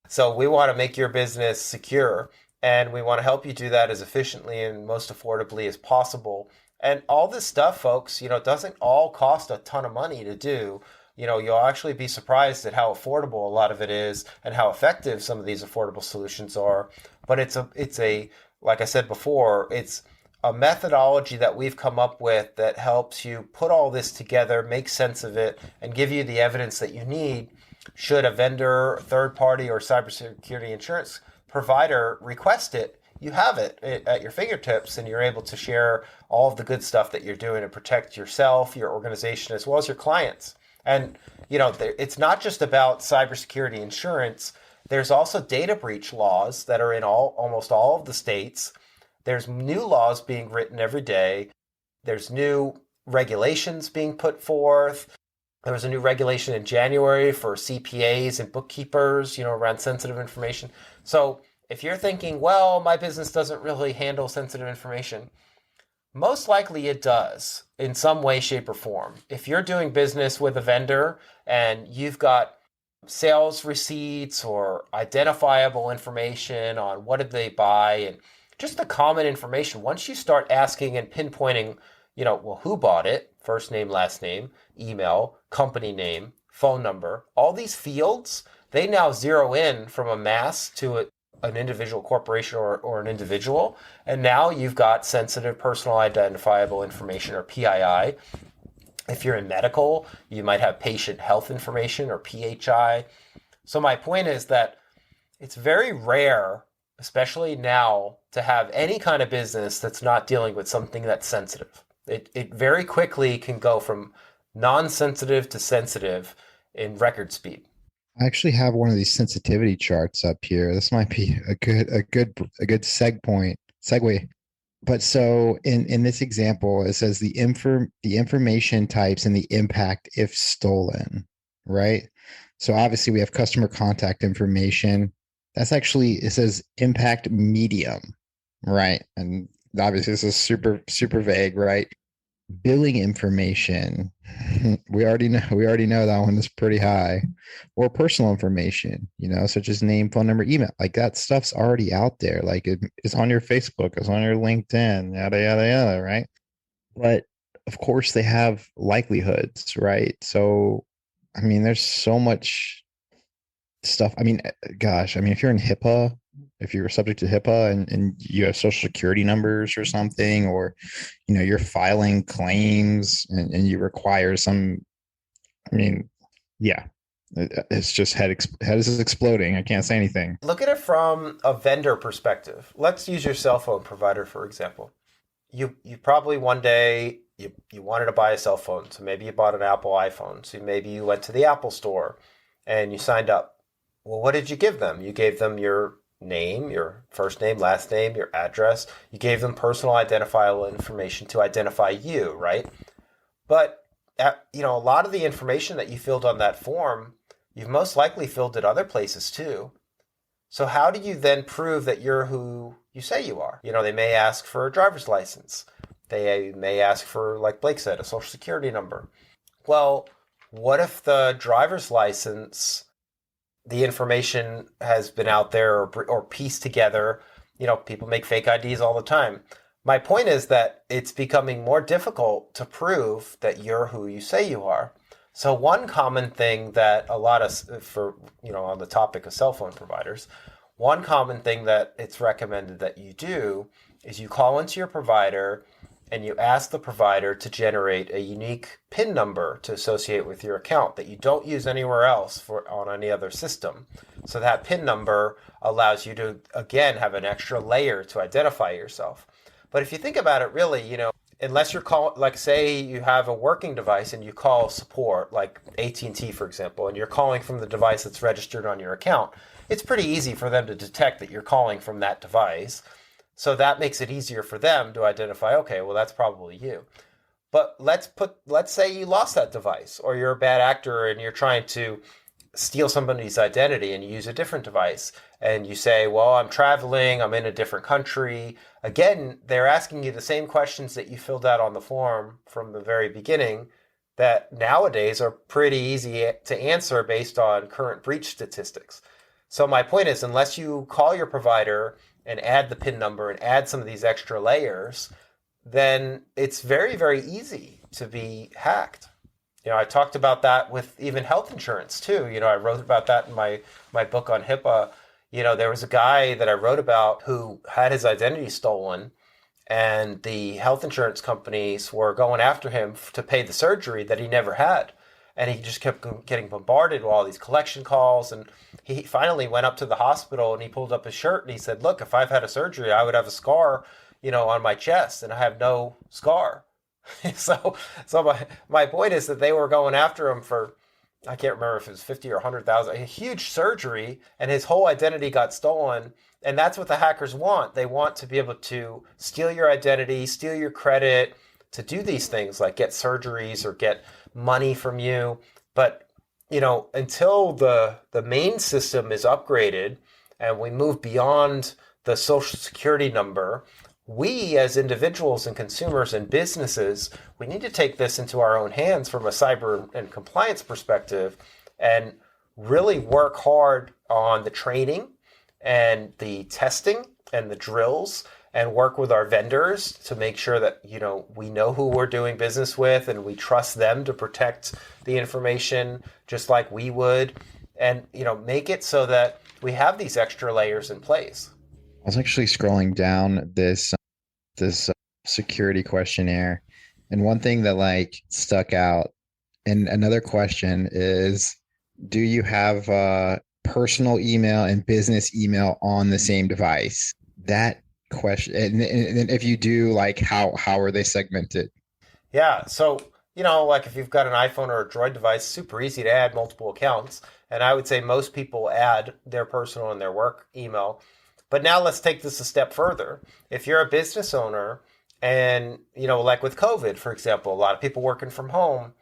So we want to make your business secure. And we want to help you do that as efficiently and most affordably as possible. And all this stuff, folks, doesn't all cost a ton of money to do. You'll actually be surprised at how affordable a lot of it is and how effective some of these affordable solutions are. But it's a like I said before, it's a methodology that we've come up with that helps you put all this together, make sense of it, and give you the evidence that you need should a vendor, third party, or cybersecurity insurance provider request it. You have it at your fingertips, and you're able to share all of the good stuff that you're doing to protect yourself, your organization, as well as your clients. And, it's not just about cybersecurity insurance. There's also data breach laws that are in almost all of the states. There's new laws being written every day. There's new regulations being put forth. There was a new regulation in January for CPAs and bookkeepers, around sensitive information. So if you're thinking, well, my business doesn't really handle sensitive information, most likely it does in some way, shape, or form. If you're doing business with a vendor and you've got sales receipts or identifiable information on what did they buy and just the common information, once you start asking and pinpointing, who bought it, first name, last name, email, company name, phone number, all these fields, they now zero in from a mass to an individual corporation or an individual. And now you've got sensitive personal identifiable information, or PII. If you're in medical, you might have patient health information, or PHI. So my point is that it's very rare, especially now, to have any kind of business that's not dealing with something that's sensitive. It very quickly can go from non-sensitive to sensitive in record speed. I actually have one of these sensitivity charts up here. This might be a good segue. But so in this example, it says the information types and the impact if stolen, right? So obviously we have customer contact information. That's actually, it says impact medium, right? And obviously this is super, super vague, right? Billing information, we already know that one is pretty high. Or personal information, such as name, phone number, email. Like that stuff's already out there. Like it's on your Facebook, it's on your LinkedIn, yada yada yada, right? But of course they have likelihoods, right? So there's so much stuff. If you're in HIPAA, if you're subject to HIPAA and you have social security numbers or something, or, you're filing claims and you require some, it's just head is exploding. I can't say anything. Look at it from a vendor perspective. Let's use your cell phone provider, for example. You probably one day you wanted to buy a cell phone. So maybe you bought an Apple iPhone. So maybe you went to the Apple store and you signed up. Well, what did you give them? You gave them your name, your first name, last name, your address. You gave them personal identifiable information to identify you, right? But a lot of the information that you filled on that form, you've most likely filled it other places too. So how do you then prove that you're who you say you are? They may ask for a driver's license. They may ask for, like Blake said, a social security number. Well, what if the driver's license, the information has been out there or pieced together? People make fake IDs all the time. My point is that it's becoming more difficult to prove that you're who you say you are. So one common thing that on the topic of cell phone providers, one common thing that it's recommended that you do is you call into your provider and you ask the provider to generate a unique PIN number to associate with your account that you don't use anywhere else on any other system. So that PIN number allows you to, again, have an extra layer to identify yourself. But if you think about it, really, unless you're calling, like say you have a working device and you call support, like AT&T, for example, and you're calling from the device that's registered on your account, it's pretty easy for them to detect that you're calling from that device. So that makes it easier for them to identify, okay, well, that's probably you. But let's say you lost that device, or you're a bad actor and you're trying to steal somebody's identity and you use a different device and you say, well, I'm traveling, I'm in a different country. Again, they're asking you the same questions that you filled out on the form from the very beginning that nowadays are pretty easy to answer based on current breach statistics. So my point is, unless you call your provider and add the PIN number and add some of these extra layers, then it's very, very easy to be hacked. I talked about that with even health insurance too. I wrote about that in my book on HIPAA. There was a guy that I wrote about who had his identity stolen, and the health insurance companies were going after him to pay the surgery that he never had. And he just kept getting bombarded with all these collection calls. And he finally went up to the hospital and he pulled up his shirt and he said, look, if I've had a surgery, I would have a scar, on my chest, and I have no scar. So my point is that they were going after him for, I can't remember if it was 50 or 100,000, a huge surgery, and his whole identity got stolen. And that's what the hackers want. They want to be able to steal your identity, steal your credit, to do these things like get surgeries or get money from you. But, until the main system is upgraded and we move beyond the social security number, we as individuals and consumers and businesses, we need to take this into our own hands from a cyber and compliance perspective and really work hard on the training and the testing and the drills, and work with our vendors to make sure that, we know who we're doing business with and we trust them to protect the information just like we would, and, make it so that we have these extra layers in place. I was actually scrolling down this security questionnaire, and one thing that stuck out, and another question is, do you have personal email and business email on the same device? That question, and if you do, how are they segmented? Yeah, so if you've got an iPhone or a Droid device, super easy to add multiple accounts, and I would say most people add their personal and their work email. But now let's take this a step further. If you're a business owner and, like with COVID, for example, a lot of people working from home,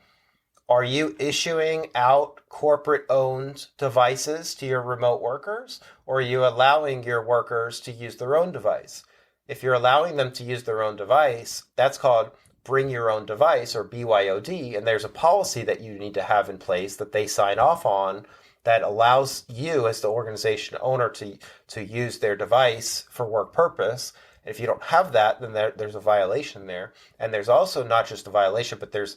are you issuing out corporate-owned devices to your remote workers, or are you allowing your workers to use their own device? If you're allowing them to use their own device, that's called Bring Your Own Device, or BYOD, and there's a policy that you need to have in place that they sign off on that allows you as the organization owner to use their device for work purpose. And if you don't have that, then there's a violation there. And there's also not just a violation, but there's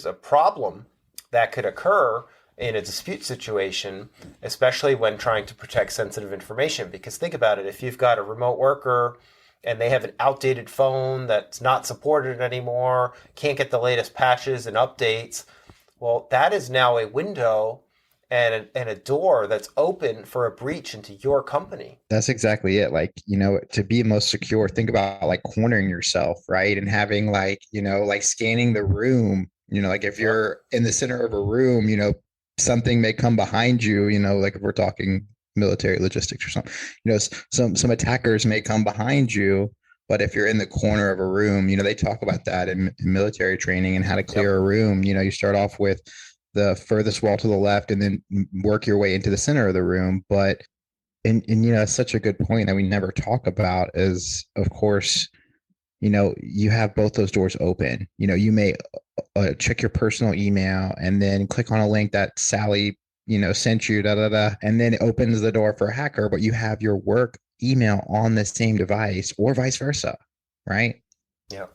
a problem that could occur in a dispute situation, especially when trying to protect sensitive information. Because think about it, if you've got a remote worker and they have an outdated phone that's not supported anymore, can't get the latest patches and updates, well, that is now a window and a door that's open for a breach into your company. That's exactly it. To be most secure, think about cornering yourself, right? And having scanning the room, if you're in the center of a room, something may come behind you, if we're talking military logistics or something, some attackers may come behind you. But if you're in the corner of a room, they talk about that in military training and how to clear a room. You start off with the furthest wall to the left and then work your way into the center of the room. But, and it's such a good point that we never talk about is, of course, you have both those doors open. You may check your personal email and then click on a link that Sally, sent you, and then it opens the door for a hacker, but you have your work email on the same device or vice versa, right? Yeah.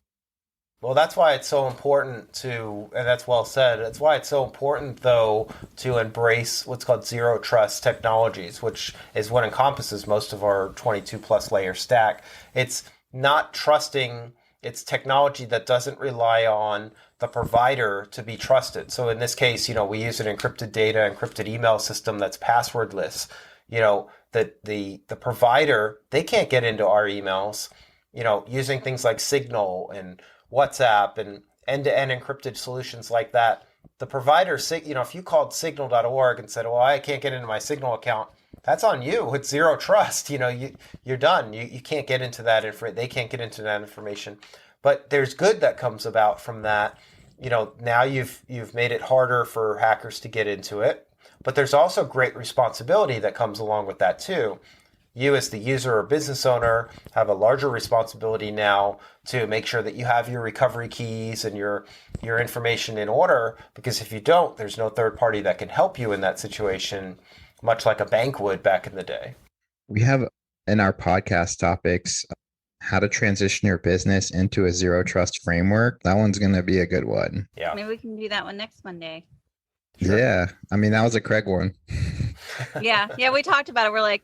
Well, that's why it's so important and that's well said. That's why it's so important, though, to embrace what's called zero trust technologies, which is what encompasses most of our 22 plus layer stack. It's not trusting, it's technology that doesn't rely on the provider to be trusted. So in this case, we use an encrypted data, encrypted email system that's passwordless. The provider, they can't get into our emails, using things like Signal and WhatsApp and end-to-end encrypted solutions like that. The provider, if you called signal.org and said, well, I can't get into my Signal account, that's on you. It's zero trust. You're done. You can't get into that they can't get into that information. But there's good that comes about from that. Now you've made it harder for hackers to get into it. But there's also great responsibility that comes along with that too. You as the user or business owner have a larger responsibility now to make sure that you have your recovery keys and your information in order, because if you don't, there's no third party that can help you in that situation, much like a bank would back in the day. We have in our podcast topics, how to transition your business into a zero trust framework. That one's going to be a good one. Yeah. Maybe we can do that one next Monday. Sure. Yeah. I mean, that was a Craig one. Yeah. We talked about it. We're like,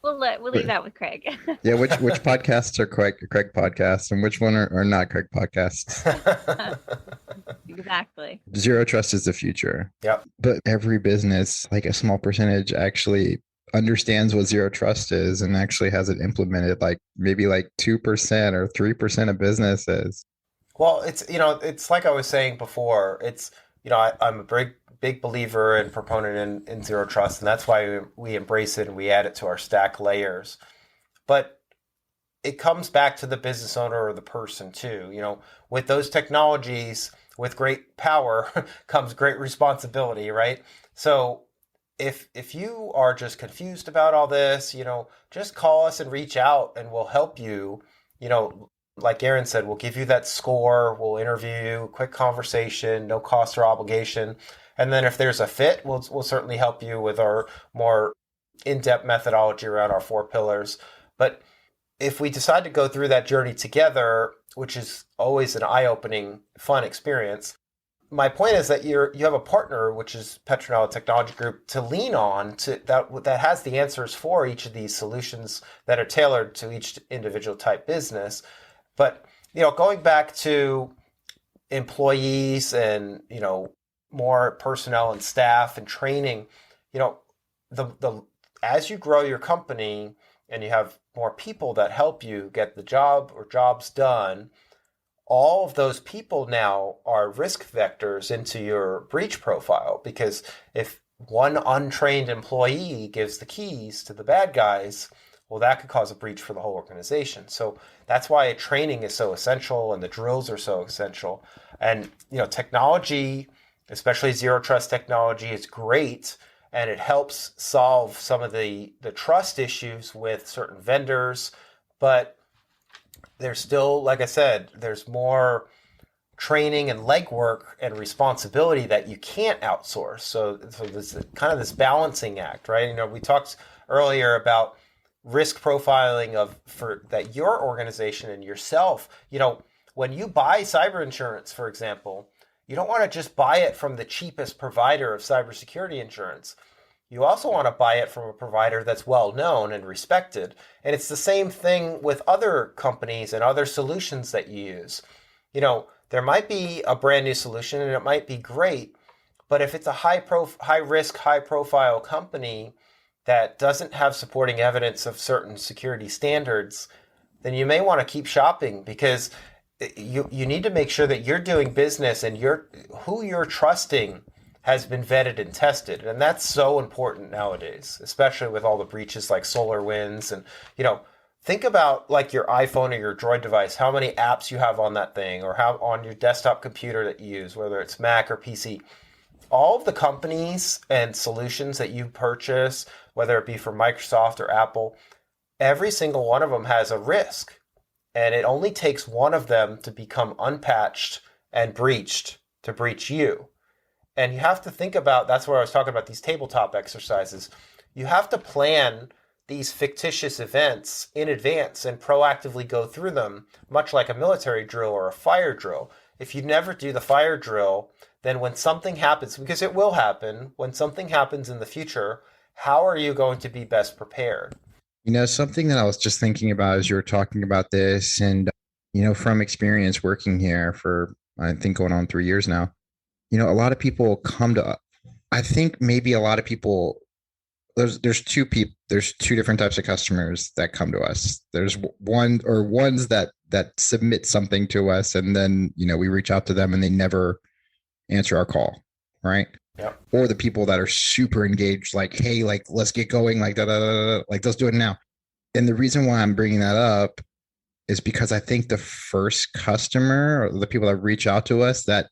we'll leave that with Craig. Yeah. Which podcasts are Craig podcasts and which one are not Craig podcasts? Exactly. Zero trust is the future. Yep. But every business, like a small percentage, actually understands what zero trust is and actually has it implemented, like maybe like 2% or 3% of businesses. Well, it's like I was saying before, I'm a big believer and proponent in zero trust, and that's why we embrace it and we add it to our stack layers. But it comes back to the business owner or the person too. With those technologies, with great power comes great responsibility, right? So if you are just confused about all this, just call us and reach out and we'll help you. Like Erin said, we'll give you that score, we'll interview you, quick conversation, no cost or obligation. And then if there's a fit, we'll certainly help you with our more in-depth methodology around our 4 pillars. But if we decide to go through that journey together, which is always an eye-opening, fun experience, my point is that you have a partner, which is Petronella Technology Group, to lean on that has the answers for each of these solutions that are tailored to each individual type business. But going back to employees and more personnel and staff and training, as you grow your company and you have more people that help you get the job or jobs done, all of those people now are risk vectors into your breach profile, because if one untrained employee gives the keys to the bad guys, well, that could cause a breach for the whole organization. So that's why training is so essential and the drills are so essential. And, technology, especially zero trust technology, is great, and it helps solve some of the trust issues with certain vendors. But there's still, like I said, there's more training and legwork and responsibility that you can't outsource. So there's kind of this balancing act, right? We talked earlier about risk profiling for that your organization and yourself. When you buy cyber insurance, for example, you don't want to just buy it from the cheapest provider of cybersecurity insurance. You also want to buy it from a provider that's well known and respected. And it's the same thing with other companies and other solutions that you use. There might be a brand new solution and it might be great, but if it's a high risk, high profile company that doesn't have supporting evidence of certain security standards, then you may want to keep shopping, because you need to make sure that you're doing business and who you're trusting has been vetted and tested. And that's so important nowadays, especially with all the breaches like SolarWinds. And, think about like your iPhone or your Droid device, how many apps you have on that thing, or how on your desktop computer that you use, whether it's Mac or PC. All of the companies and solutions that you purchase, whether it be from Microsoft or Apple, every single one of them has a risk. And it only takes one of them to become unpatched and breached to breach you. And you have to think about, that's where I was talking about these tabletop exercises. You have to plan these fictitious events in advance and proactively go through them, much like a military drill or a fire drill. If you never do the fire drill, then when something happens, because it will happen, when something happens in the future, how are you going to be best prepared? Something that I was just thinking about as you were talking about this, and, from experience working here for, I think, going on 3 years now, a lot of people come to, I think maybe a lot of people, there's two different types of customers that come to us. There's ones that submit something to us, and then, we reach out to them and they never answer our call. Right. Yep. Or the people that are super engaged, like, hey, like, let's get going, like, like, let's do it now. And the reason why I'm bringing that up is because I think the first customer, or the people that reach out to us that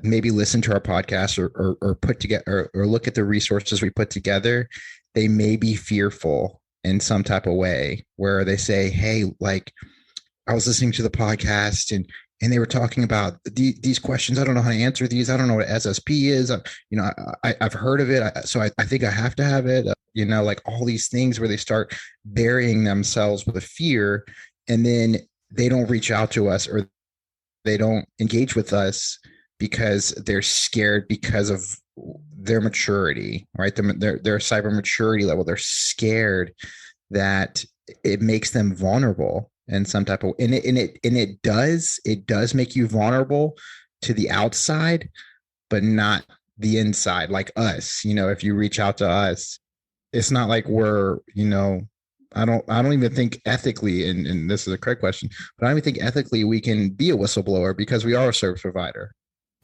maybe listen to our podcast or put together or look at the resources we put together, they may be fearful in some type of way, where they say, hey, like, I was listening to the podcast and and they were talking about these questions. I don't know how to answer these. I don't know what SSP is. I've heard of it, so I think I have to have it. Like all these things where they start burying themselves with a fear, and then they don't reach out to us or they don't engage with us because they're scared because of their maturity, right? Their cyber maturity level. They're scared that it makes them vulnerable in some type of, and it does make you vulnerable to the outside, but not the inside. Like us, if you reach out to us, it's not like we're, I don't even think ethically, and this is a correct question, but I don't even think ethically we can be a whistleblower because we are a service provider.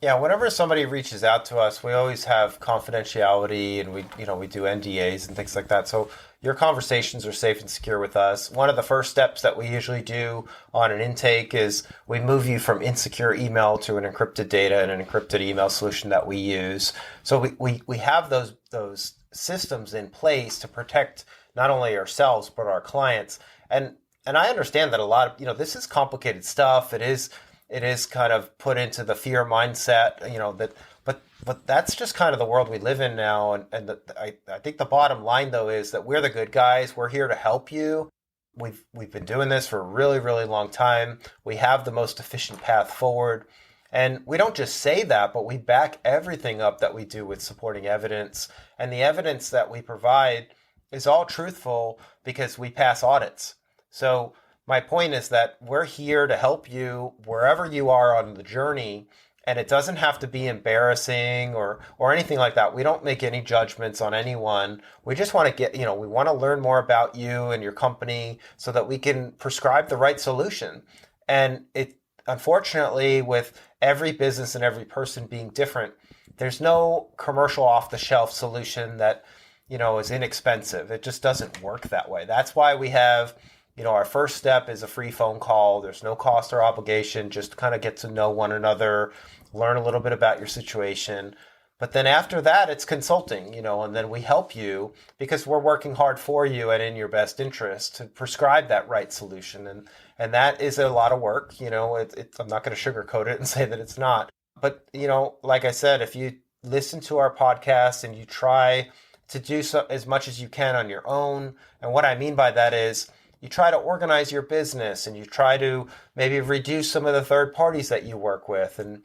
Yeah, whenever somebody reaches out to us, we always have confidentiality, and we do NDAs and things like that. So your conversations are safe and secure with us. One of the first steps that we usually do on an intake is we move you from insecure email to an encrypted data and an encrypted email solution that we use. So we have those systems in place to protect not only ourselves but our clients. And I understand that a lot of this is complicated stuff. It is kind of put into the fear mindset, but that's just kind of the world we live in now. I think the bottom line though is that we're the good guys. We're here to help you. We've been doing this for a really, really long time. We have the most efficient path forward. And we don't just say that, but we back everything up that we do with supporting evidence. And the evidence that we provide is all truthful because we pass audits. So my point is that we're here to help you wherever you are on the journey, and it doesn't have to be embarrassing or anything like that. We don't make any judgments on anyone. We just want to we want to learn more about you and your company so that we can prescribe the right solution. And unfortunately, with every business and every person being different, there's no commercial off-the-shelf solution that, is inexpensive. It just doesn't work that way. That's why we have our first step is a free phone call. There's no cost or obligation, just to kind of get to know one another, learn a little bit about your situation. But then after that, it's consulting, and then we help you because we're working hard for you and in your best interest to prescribe that right solution. And that is a lot of work. I'm not going to sugarcoat it and say that it's not. But, like I said, if you listen to our podcast and you try to do so as much as you can on your own, and what I mean by that is, you try to organize your business and you try to maybe reduce some of the third parties that you work with and,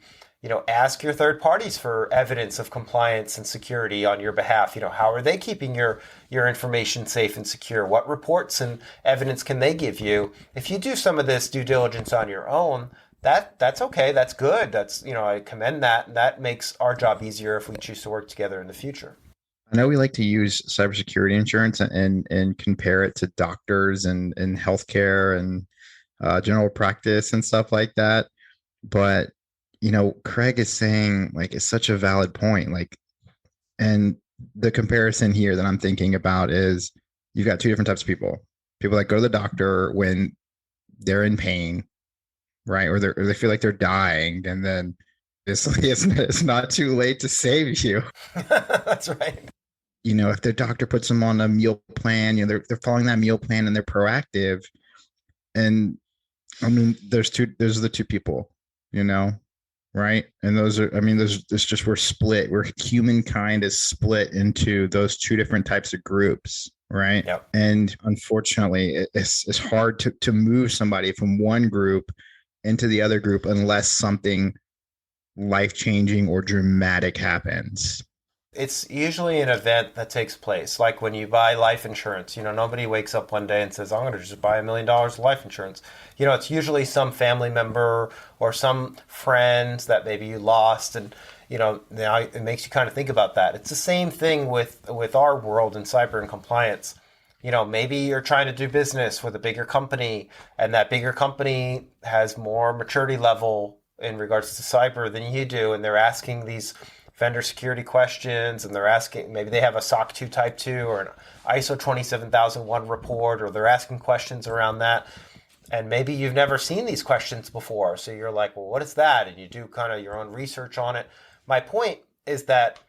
ask your third parties for evidence of compliance and security on your behalf. How are they keeping your information safe and secure? What reports and evidence can they give you? If you do some of this due diligence on your own, that's okay. That's good. That's, I commend that. And that makes our job easier if we choose to work together in the future. I know we like to use cybersecurity insurance and compare it to doctors and healthcare and general practice and stuff like that. But, Craig is saying it's such a valid point. And the comparison here that I'm thinking about is you've got two different types of people that go to the doctor when they're in pain, right? Or they feel like they're dying. And then it's not too late to save you. That's right. If their doctor puts them on a meal plan, they're following that meal plan and they're proactive. And I mean, those are the two people, right? And we're split. Humankind is split into those two different types of groups, right? Yep. And unfortunately, it's hard to move somebody from one group into the other group unless something life-changing or dramatic happens. It's usually an event that takes place, like when you buy life insurance. Nobody wakes up one day and says, I'm going to just buy $1 million of life insurance. It's usually some family member or some friends that maybe you lost. And, now it makes you kind of think about that. It's the same thing with our world in cyber and compliance. Maybe you're trying to do business with a bigger company, and that bigger company has more maturity level in regards to cyber than you do. And they're asking these vendor security questions, and they're asking, maybe they have a SOC 2 Type 2 or an ISO 27001 report, or they're asking questions around that. And maybe you've never seen these questions before. So you're like, well, what is that? And you do kind of your own research on it. My point is that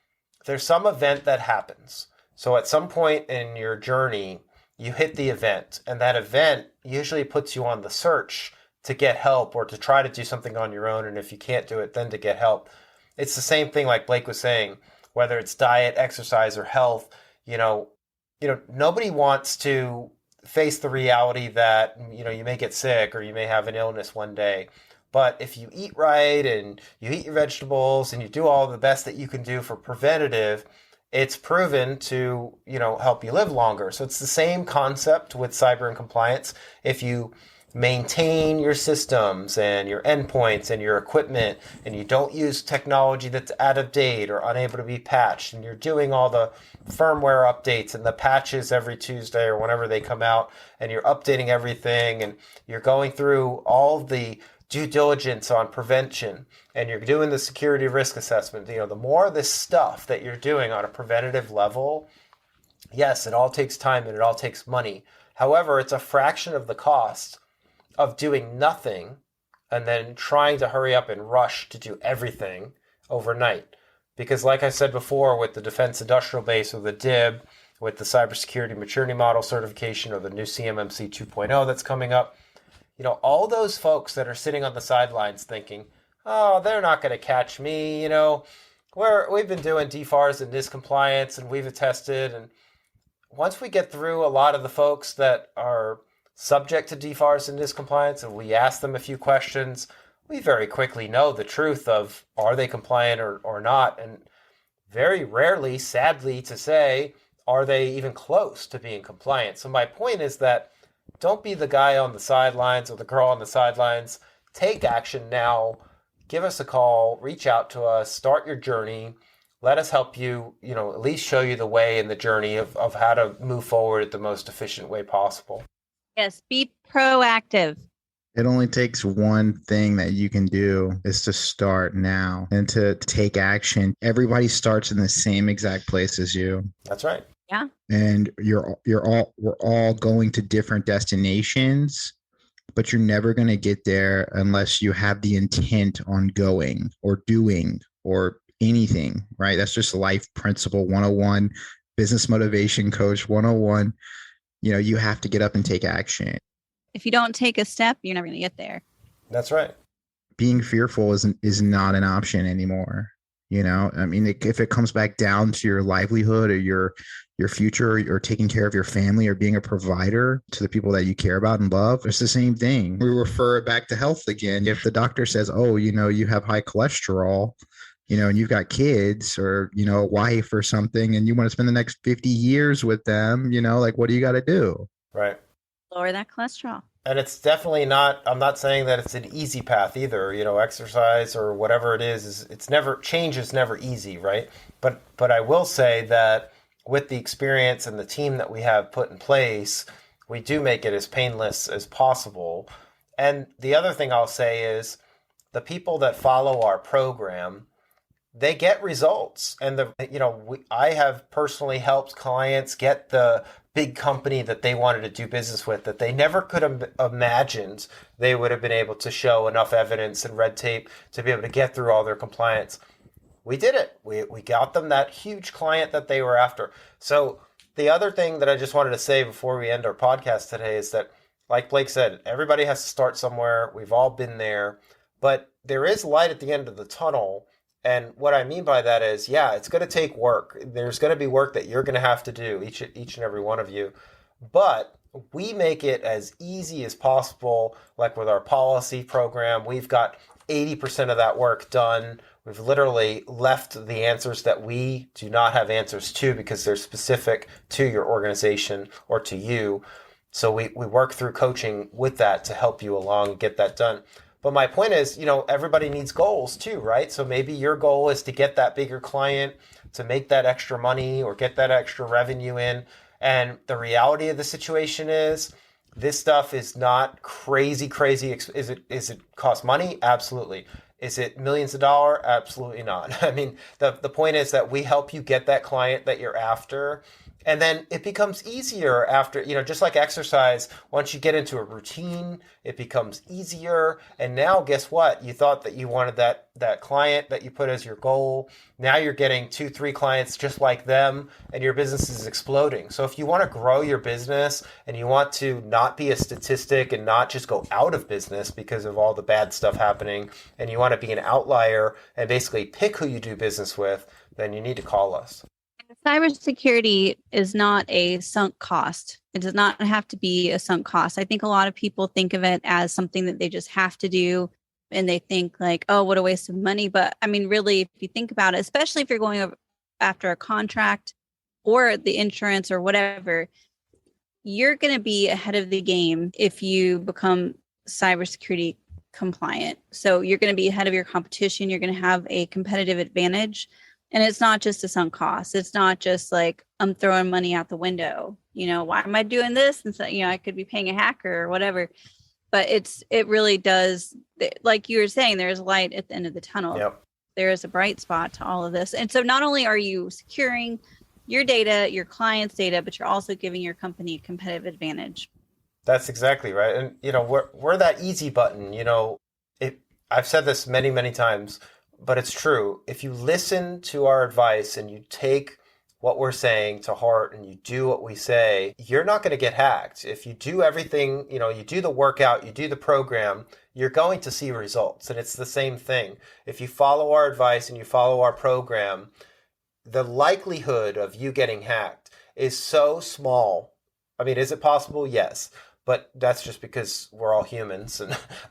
there's some event that happens. So at some point in your journey, you hit the event, and that event usually puts you on the search to get help or to try to do something on your own. And if you can't do it, then to get help. It's the same thing like Blake was saying, whether it's diet, exercise, or health, nobody wants to face the reality that, you may get sick or you may have an illness one day. But if you eat right and you eat your vegetables and you do all the best that you can do for preventative, it's proven to, help you live longer. So it's the same concept with cyber and compliance. If you maintain your systems and your endpoints and your equipment, and you don't use technology that's out of date or unable to be patched, and you're doing all the firmware updates and the patches every Tuesday or whenever they come out, and you're updating everything, and you're going through all the due diligence on prevention, and you're doing the security risk assessment, the more of this stuff that you're doing on a preventative level, yes, it all takes time and it all takes money. However, it's a fraction of the cost of doing nothing and then trying to hurry up and rush to do everything overnight. Because like I said before, with the Defense Industrial Base or the DIB, with the Cybersecurity Maturity Model certification or the new CMMC 2.0 that's coming up, all those folks that are sitting on the sidelines thinking, oh, they're not going to catch me, we've been doing DFARS and NIST compliance and we've attested. And once we get through a lot of the folks that are subject to DFARS and NIST compliance, and we ask them a few questions, we very quickly know the truth of are they compliant or not. And very rarely, sadly to say, are they even close to being compliant. So my point is that don't be the guy on the sidelines or the girl on the sidelines. Take action now. Give us a call, reach out to us, start your journey. Let us help you, at least show you the way in the journey of how to move forward at the most efficient way possible. Yes, be proactive. It only takes one thing that you can do is to start now and to take action. Everybody starts in the same exact place as you. That's right. Yeah. And we're all going to different destinations, but you're never going to get there unless you have the intent on going or doing or anything, right? That's just life principle 101, business motivation coach 101. You have to get up and take action. If you don't take a step, you're never going to get there. That's right. Being fearful is not an option anymore. If it comes back down to your livelihood or your future or taking care of your family or being a provider to the people that you care about and love, it's the same thing. We refer it back to health again. If the doctor says, oh, you have high cholesterol, and you've got kids or, a wife or something, and you want to spend the next 50 years with them, what do you got to do? Right. Lower that cholesterol. And it's definitely not, I'm not saying that it's an easy path either, exercise or whatever it is change is never easy, right? But I will say that with the experience and the team that we have put in place, we do make it as painless as possible. And the other thing I'll say is the people that follow our program, they get results. And I have personally helped clients get the big company that they wanted to do business with that they never could have imagined they would have been able to show enough evidence and red tape to be able to get through all their compliance. We did it. We got them that huge client that they were after. So the other thing that I just wanted to say before we end our podcast today is that, like Blake said, everybody has to start somewhere. We've all been there, but there is light at the end of the tunnel. And what I mean by that is, yeah, it's going to take work. There's going to be work that you're going to have to do, each and every one of you. But we make it as easy as possible. Like with our policy program, we've got 80% of that work done. We've literally left the answers that we do not have answers to because they're specific to your organization or to you. So we work through coaching with that to help you along and get that done. But my point is, everybody needs goals too, right? So maybe your goal is to get that bigger client, to make that extra money or get that extra revenue in. And the reality of the situation is this stuff is not crazy. Is it cost money? Absolutely. Is it millions of dollars? Absolutely not. I mean, the point is that we help you get that client that you're after. And then it becomes easier after, just like exercise, once you get into a routine, it becomes easier. And now guess what? You thought that you wanted that client that you put as your goal. Now you're getting 2-3 clients just like them, and your business is exploding. So if you want to grow your business and you want to not be a statistic and not just go out of business because of all the bad stuff happening, and you want to be an outlier and basically pick who you do business with, then you need to call us. Cybersecurity is not a sunk cost. It does not have to be a sunk cost. I think a lot of people think of it as something that they just have to do. And they think like, oh, what a waste of money. But I mean, really, if you think about it, especially if you're going after a contract or the insurance or whatever, you're going to be ahead of the game if you become cybersecurity compliant. So you're going to be ahead of your competition. You're going to have a competitive advantage. And it's not just a sunk cost. It's not just like, I'm throwing money out the window. Why am I doing this? And so, I could be paying a hacker or whatever. But it really does, like you were saying, there's light at the end of the tunnel. Yep. There is a bright spot to all of this. And so not only are you securing your data, your client's data, but you're also giving your company a competitive advantage. That's exactly right. And, we're that easy button. I've said this many, many times, but it's true. If you listen to our advice and you take what we're saying to heart and you do what we say, you're not going to get hacked. If you do everything, you do the workout, you do the program, you're going to see results. And it's the same thing. If you follow our advice and you follow our program, the likelihood of you getting hacked is so small. I mean, is it possible? Yes. But that's just because we're all humans.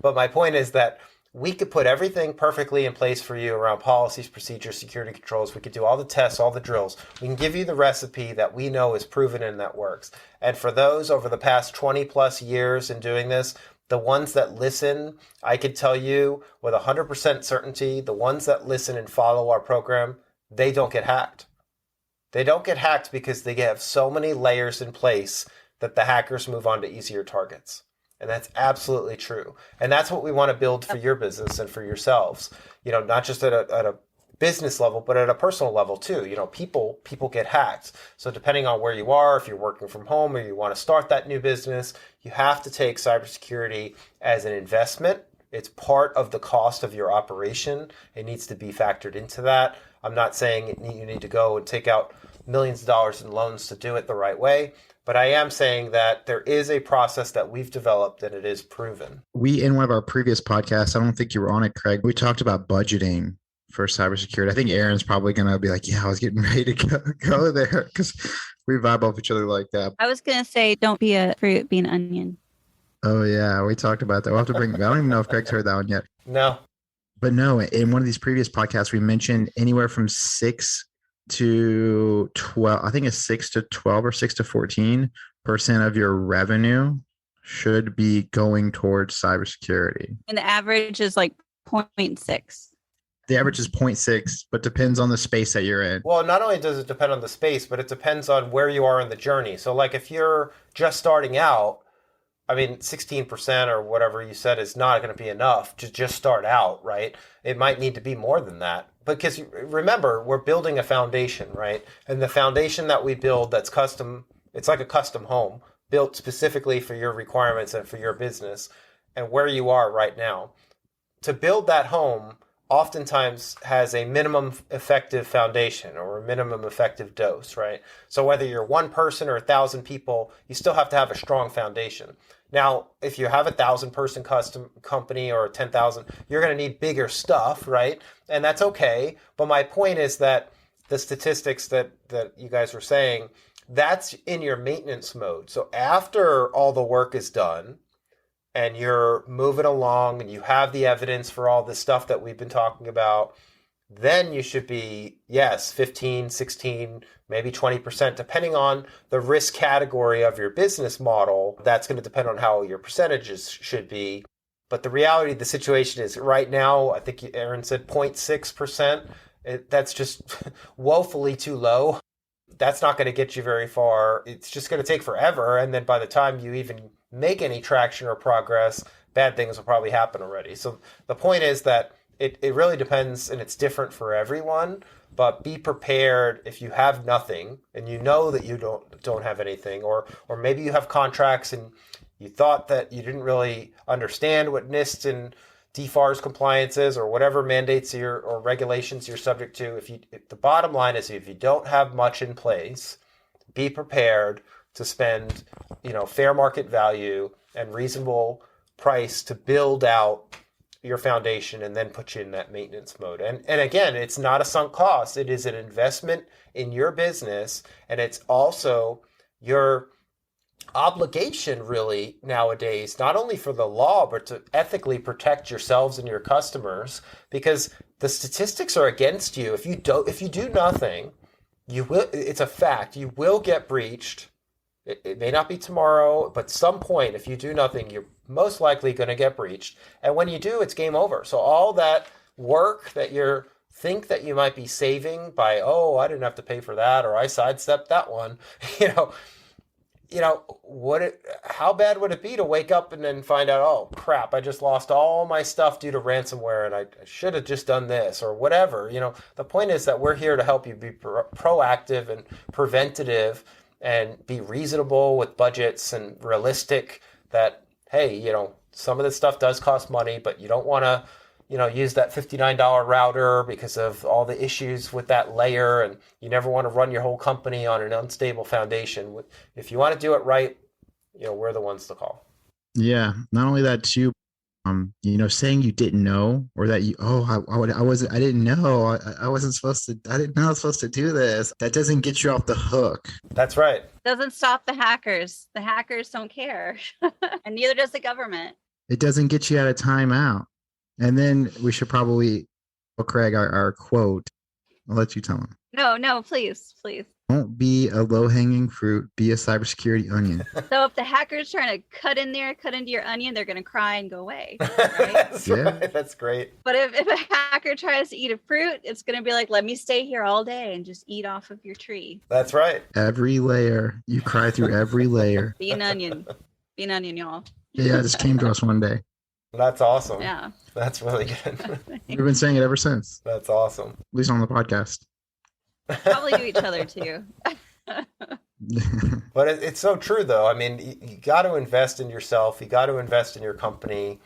But my point is that we could put everything perfectly in place for you around policies, procedures, security controls. We could do all the tests, all the drills. We can give you the recipe that we know is proven and that works. And for those over the past 20 plus years in doing this, the ones that listen, I could tell you with 100% certainty, the ones that listen and follow our program, they don't get hacked. They don't get hacked because they have so many layers in place that the hackers move on to easier targets. And that's absolutely true. And that's what we want to build for your business and for yourselves. Not just at a business level, but at a personal level too. People get hacked. So depending on where you are, if you're working from home or you want to start that new business, you have to take cybersecurity as an investment. It's part of the cost of your operation. It needs to be factored into that. I'm not saying you need to go and take out millions of dollars in loans to do it the right way. But I am saying that there is a process that we've developed and it is proven. In one of our previous podcasts, I don't think you were on it, Craig, we talked about budgeting for cybersecurity. I think Erin's probably going to be like, yeah, I was getting ready to go there because we vibe off each other like that. I was going to say, don't be a fruit, be an onion. Oh, yeah. We talked about that. We'll have to bring, I don't even know if Craig's heard that one yet. No. But no, in one of these previous podcasts, we mentioned anywhere from 6 to 12, I think it's 6 to 12 or 6 to 14% of your revenue should be going towards cybersecurity. And the average is like 0.6. The average is 0.6, but depends on the space that you're in. Well, not only does it depend on the space, but it depends on where you are in the journey. So like if you're just starting out, 16% or whatever you said is not going to be enough to just start out, right? It might need to be more than that. Because remember, we're building a foundation, right? And the foundation that we build that's custom, it's like a custom home built specifically for your requirements and for your business and where you are right now. To build that home oftentimes has a minimum effective foundation or a minimum effective dose, right? So whether you're one person or 1,000 people, you still have to have a strong foundation. Now, if you have 1,000 person custom company or 10,000, you're going to need bigger stuff, right? And that's okay. But my point is that the statistics that you guys were saying, that's in your maintenance mode. So after all the work is done and you're moving along and you have the evidence for all the stuff that we've been talking about, then you should be, yes, 15, 16, maybe 20%, depending on the risk category of your business model. That's going to depend on how your percentages should be. But the reality of the situation is right now, I think Erin said 0.6%. That's just woefully too low. That's not going to get you very far. It's just going to take forever. And then by the time you even make any traction or progress, bad things will probably happen already. So the point is that it really depends, and it's different for everyone. But be prepared if you have nothing and you know that you don't have anything, or maybe you have contracts and you thought that you didn't really understand what NIST and DFARS compliance is, or whatever mandates or regulations you're subject to. If the bottom line is, if you don't have much in place, be prepared to spend, fair market value and reasonable price to build out your foundation and then put you in that maintenance mode. And again, it's not a sunk cost. It is an investment in your business, and it's also your obligation really nowadays, not only for the law, but to ethically protect yourselves and your customers, because the statistics are against you. If you do nothing, you will, it's a fact, you will get breached. It may not be tomorrow, but some point, if you do nothing, you're most likely going to get breached. And when you do, it's game over. So all that work that you think that you might be saving by, I didn't have to pay for that, or I sidestepped that one, how bad would it be to wake up and then find out, oh crap, I just lost all my stuff due to ransomware and I should have just done this or whatever. The point is that we're here to help you be proactive and preventative and be reasonable with budgets and realistic that, hey, some of this stuff does cost money, but you don't want to, use that $59 router because of all the issues with that layer, and you never want to run your whole company on an unstable foundation. If you want to do it right, we're the ones to call. Yeah. Not only that too, saying you didn't know, or that I didn't know, I wasn't supposed to, I didn't know I was supposed to do this. That doesn't get you off the hook. That's right. Doesn't stop the hackers. The hackers don't care. And neither does the government. It doesn't get you out of timeout. And then we should probably, Craig, our quote. I'll let you tell him. No, please. Don't be a low-hanging fruit. Be a cybersecurity onion. So if the hacker's trying to cut into your onion, they're going to cry and go away. Right? That's right. That's great. But if a hacker tries to eat a fruit, it's going to be like, let me stay here all day and just eat off of your tree. That's right. Every layer. You cry through every layer. Be an onion. Be an onion, y'all. Yeah, it just came to us one day. That's awesome. Yeah. That's really good. We've been saying it ever since. That's awesome. At least on the podcast. Probably to each other too. But it's so true, though. I mean, you got to invest in yourself. You got to invest in your company,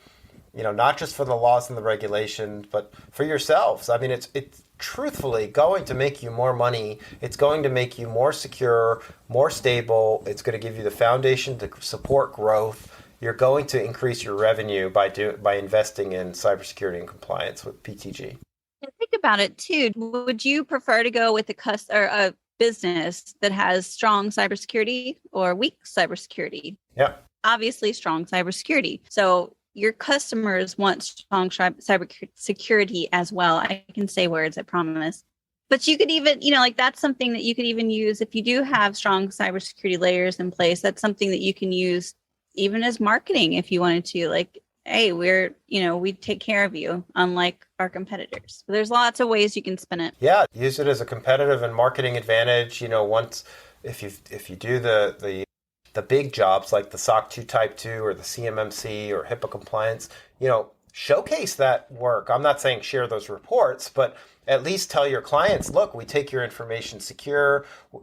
not just for the laws and the regulations, but for yourselves. I mean, it's truthfully going to make you more money. It's going to make you more secure, more stable. It's going to give you the foundation to support growth. You're going to increase your revenue by investing in cybersecurity and compliance with PTG. And think about it too. Would you prefer to go with a business that has strong cybersecurity or weak cybersecurity? Yeah. Obviously, strong cybersecurity. So your customers want strong cybersecurity as well. I can say words, I promise. But you could even, that's something that you could even use if you do have strong cybersecurity layers in place. That's something that you can use even as marketing if you wanted to. Like, hey, we take care of you, unlike our competitors. So there's lots of ways you can spin it. Yeah, use it as a competitive and marketing advantage. Once if you do the big jobs like the SOC 2 Type 2 or the CMMC or HIPAA compliance, showcase that work. I'm not saying share those reports, but at least tell your clients, look, we take your information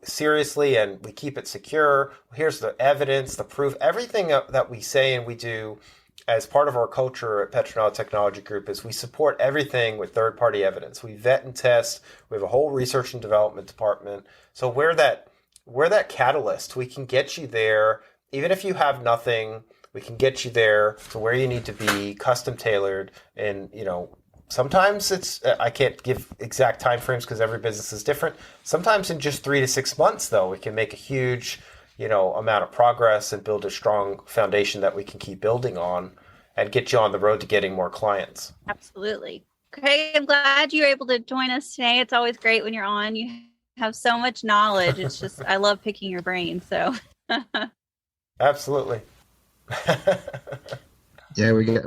seriously and we keep it secure. Here's the evidence, the proof, everything that we say and we do as part of our culture at Petronella Technology Group is we support everything with third-party evidence. We vet and test. We have a whole research and development department. So we're that catalyst. We can get you there. Even if you have nothing, we can get you there to where you need to be, custom tailored. And, sometimes I can't give exact timeframes because every business is different. Sometimes in just 3 to 6 months, though, we can make a huge amount of progress and build a strong foundation that we can keep building on and get you on the road to getting more clients. Absolutely. Craig, I'm glad you were able to join us today. It's always great when you're on. You have so much knowledge. It's just, I love picking your brain. So absolutely. Yeah, we got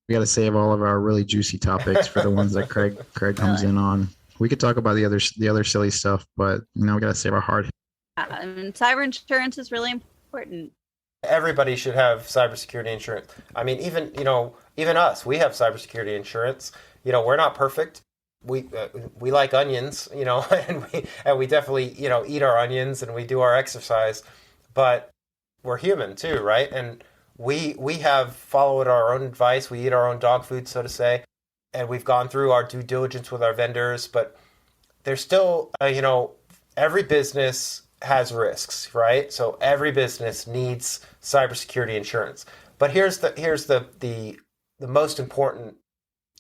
to save all of our really juicy topics for the ones that Craig comes in on. We could talk about the other silly stuff, but we got to save our hard. And cyber insurance is really important. Everybody should have cybersecurity insurance. I mean, even us, we have cybersecurity insurance. we're not perfect. We like onions, and we definitely, eat our onions and we do our exercise, but we're human too, right? And we have followed our own advice. We eat our own dog food, so to say, and we've gone through our due diligence with our vendors, but there's still, every business has risks, right? So every business needs cybersecurity insurance. But here's the most important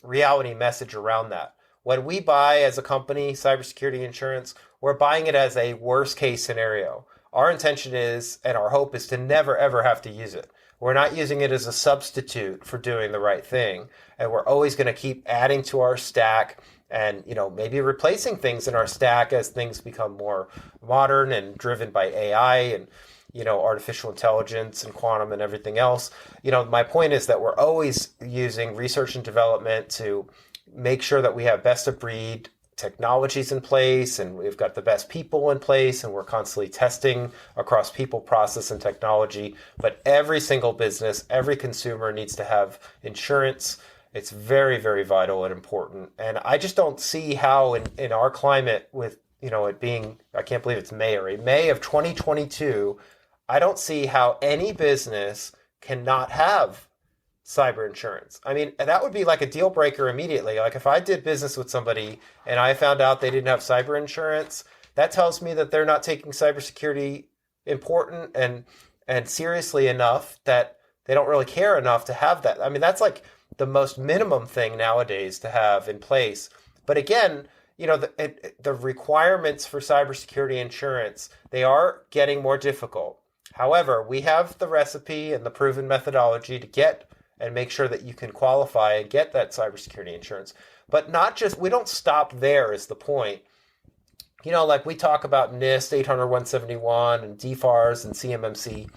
reality message around that. When we buy as a company cybersecurity insurance, we're buying it as a worst case scenario. Our intention is, and our hope is, to never ever have to use it. We're not using it as a substitute for doing the right thing. And we're always going to keep adding to our stack and, maybe replacing things in our stack as things become more modern and driven by AI and, artificial intelligence and quantum and everything else. My point is that we're always using research and development to make sure that we have best of breed technologies in place and we've got the best people in place, and we're constantly testing across people, process, and technology. But every single business, every consumer needs to have insurance. It's very, very vital and important. And I just don't see how in our climate with, it being, I can't believe it's May of 2022, I don't see how any business cannot have cyber insurance. I mean, that would be like a deal breaker immediately. Like if I did business with somebody and I found out they didn't have cyber insurance, that tells me that they're not taking cybersecurity important and seriously enough, that they don't really care enough to have that. I mean, that's like the most minimum thing nowadays to have in place. But again, the requirements for cybersecurity insurance, they are getting more difficult. However, we have the recipe and the proven methodology to get and make sure that you can qualify and get that cybersecurity insurance. But we don't stop there is the point. Like we talk about NIST 800-171 and DFARS and CMMC,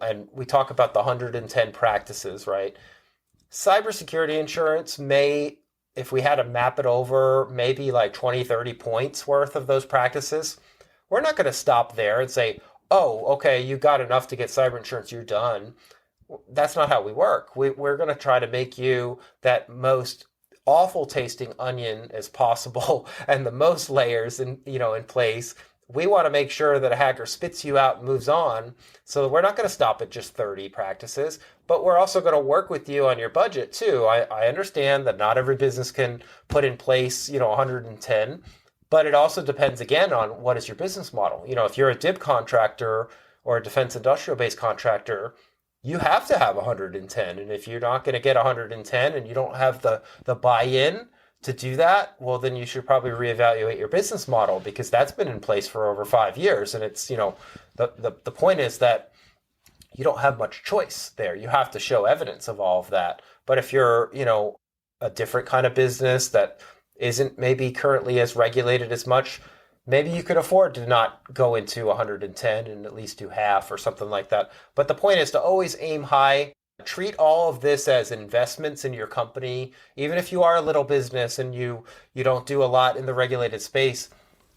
and we talk about the 110 practices, right? Cybersecurity insurance may, if we had to map it over, maybe like 20, 30 points worth of those practices. We're not going to stop there and say, oh, okay, you got enough to get cyber insurance, you're done. That's not how we work. We're going to try to make you that most awful tasting onion as possible and the most layers in place. We want to make sure that a hacker spits you out and moves on. So we're not going to stop at just 30 practices, but we're also going to work with you on your budget too. I understand that not every business can put in place, 110, but it also depends again on what is your business model. If you're a DIB contractor or a defense industrial based contractor, you have to have 110. And if you're not going to get 110 and you don't have the buy-in to do that, well, then you should probably reevaluate your business model, because that's been in place for over 5 years. And it's, the point is that you don't have much choice there. You have to show evidence of all of that. But if you're, a different kind of business that isn't maybe currently as regulated as much, maybe you could afford to not go into 110 and at least do half or something like that. But the point is to always aim high. Treat all of this as investments in your company. Even if you are a little business and you don't do a lot in the regulated space,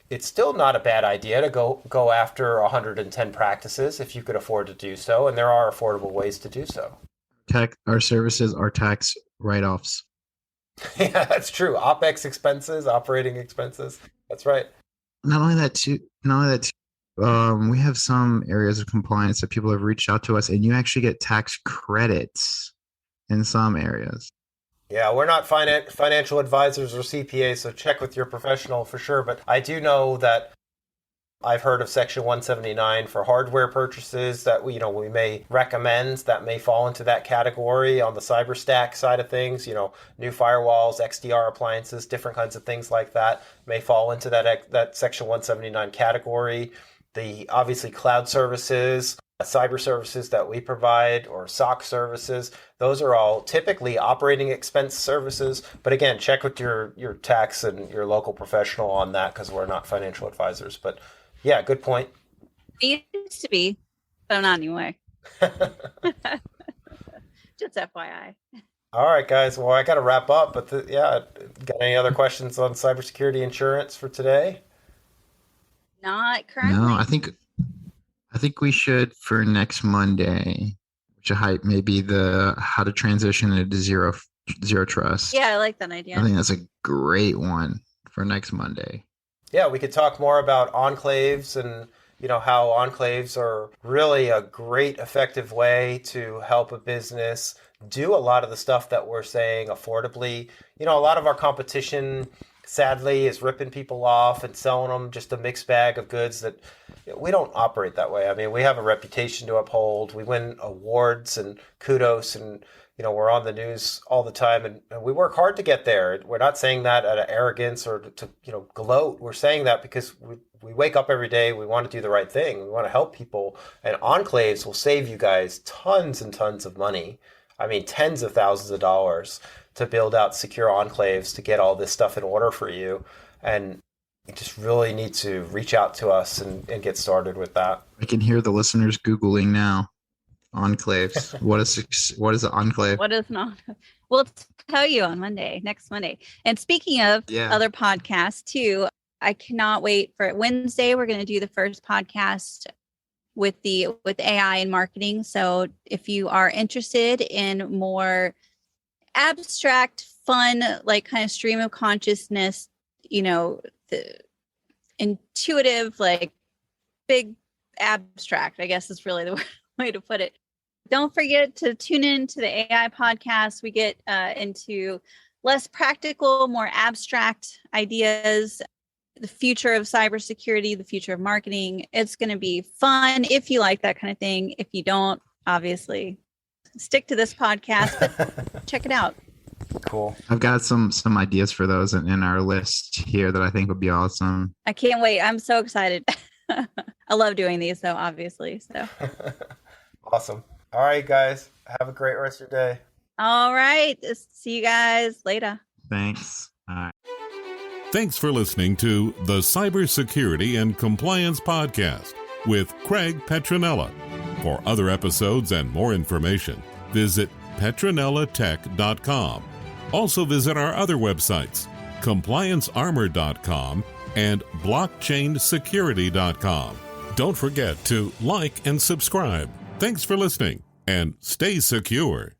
it's still not a bad idea to go after 110 practices if you could afford to do so. And there are affordable ways to do so. Our services are tax write-offs. Yeah, that's true. OpEx expenses, operating expenses. That's right. Not only that, we have some areas of compliance that people have reached out to us, and you actually get tax credits in some areas. Yeah, we're not financial advisors or CPAs, so check with your professional for sure. But I do know that I've heard of Section 179 for hardware purchases that we may recommend that may fall into that category on the cyber stack side of things. New firewalls, XDR appliances, different kinds of things like that may fall into that Section 179 category. The obviously cloud services, cyber services that we provide, or SOC services, those are all typically operating expense services. But again, check with your tax and your local professional on that, because we're not financial advisors. But yeah, good point. It used to be, but not anymore. Just FYI. All right, guys. Well, I got to wrap up, but got any other questions on cybersecurity insurance for today? Not currently. No, I think we should for next Monday, which maybe the how to transition into zero Zero trust. Yeah, I like that I idea. think that's a great one for next Monday. Yeah, we could talk more about enclaves and how enclaves are really a great effective way to help a business do a lot of the stuff that we're saying affordably. A lot of our competition sadly is ripping people off and selling them just a mixed bag of goods that we don't operate that way. I mean, we have a reputation to uphold. We win awards and kudos, and we're on the news all the time, and we work hard to get there. We're not saying that out of arrogance or to gloat. We're saying that because we wake up every day. We want to do the right thing. We want to help people, and enclaves will save you guys tons and tons of money. I mean, tens of thousands of dollars to build out secure enclaves to get all this stuff in order for you. And you just really need to reach out to us and get started with that. I can hear the listeners Googling now. Enclaves. What is an enclave? What is not? We'll tell you on next Monday. And speaking of other podcasts too, I cannot wait for Wednesday. We're going to do the first podcast with AI and marketing. So if you are interested in more abstract, fun, like kind of stream of consciousness, the intuitive, like big abstract, I guess is really the way to put it. Don't forget to tune in to the AI podcast. We get into less practical, more abstract ideas, the future of cybersecurity, the future of marketing. It's going to be fun if you like that kind of thing. If you don't, obviously, stick to this podcast, but check it out. Cool. I've got some ideas for those in our list here that I think would be awesome. I can't wait. I'm so excited. I love doing these, though, obviously. So awesome. All right, guys. Have a great rest of your day. All right. See you guys later. Thanks. All right. Thanks for listening to the Cybersecurity and Compliance Podcast with Craig Petronella. For other episodes and more information, visit PetronellaTech.com. Also visit our other websites, ComplianceArmor.com and BlockchainSecurity.com. Don't forget to like and subscribe. Thanks for listening, and stay secure.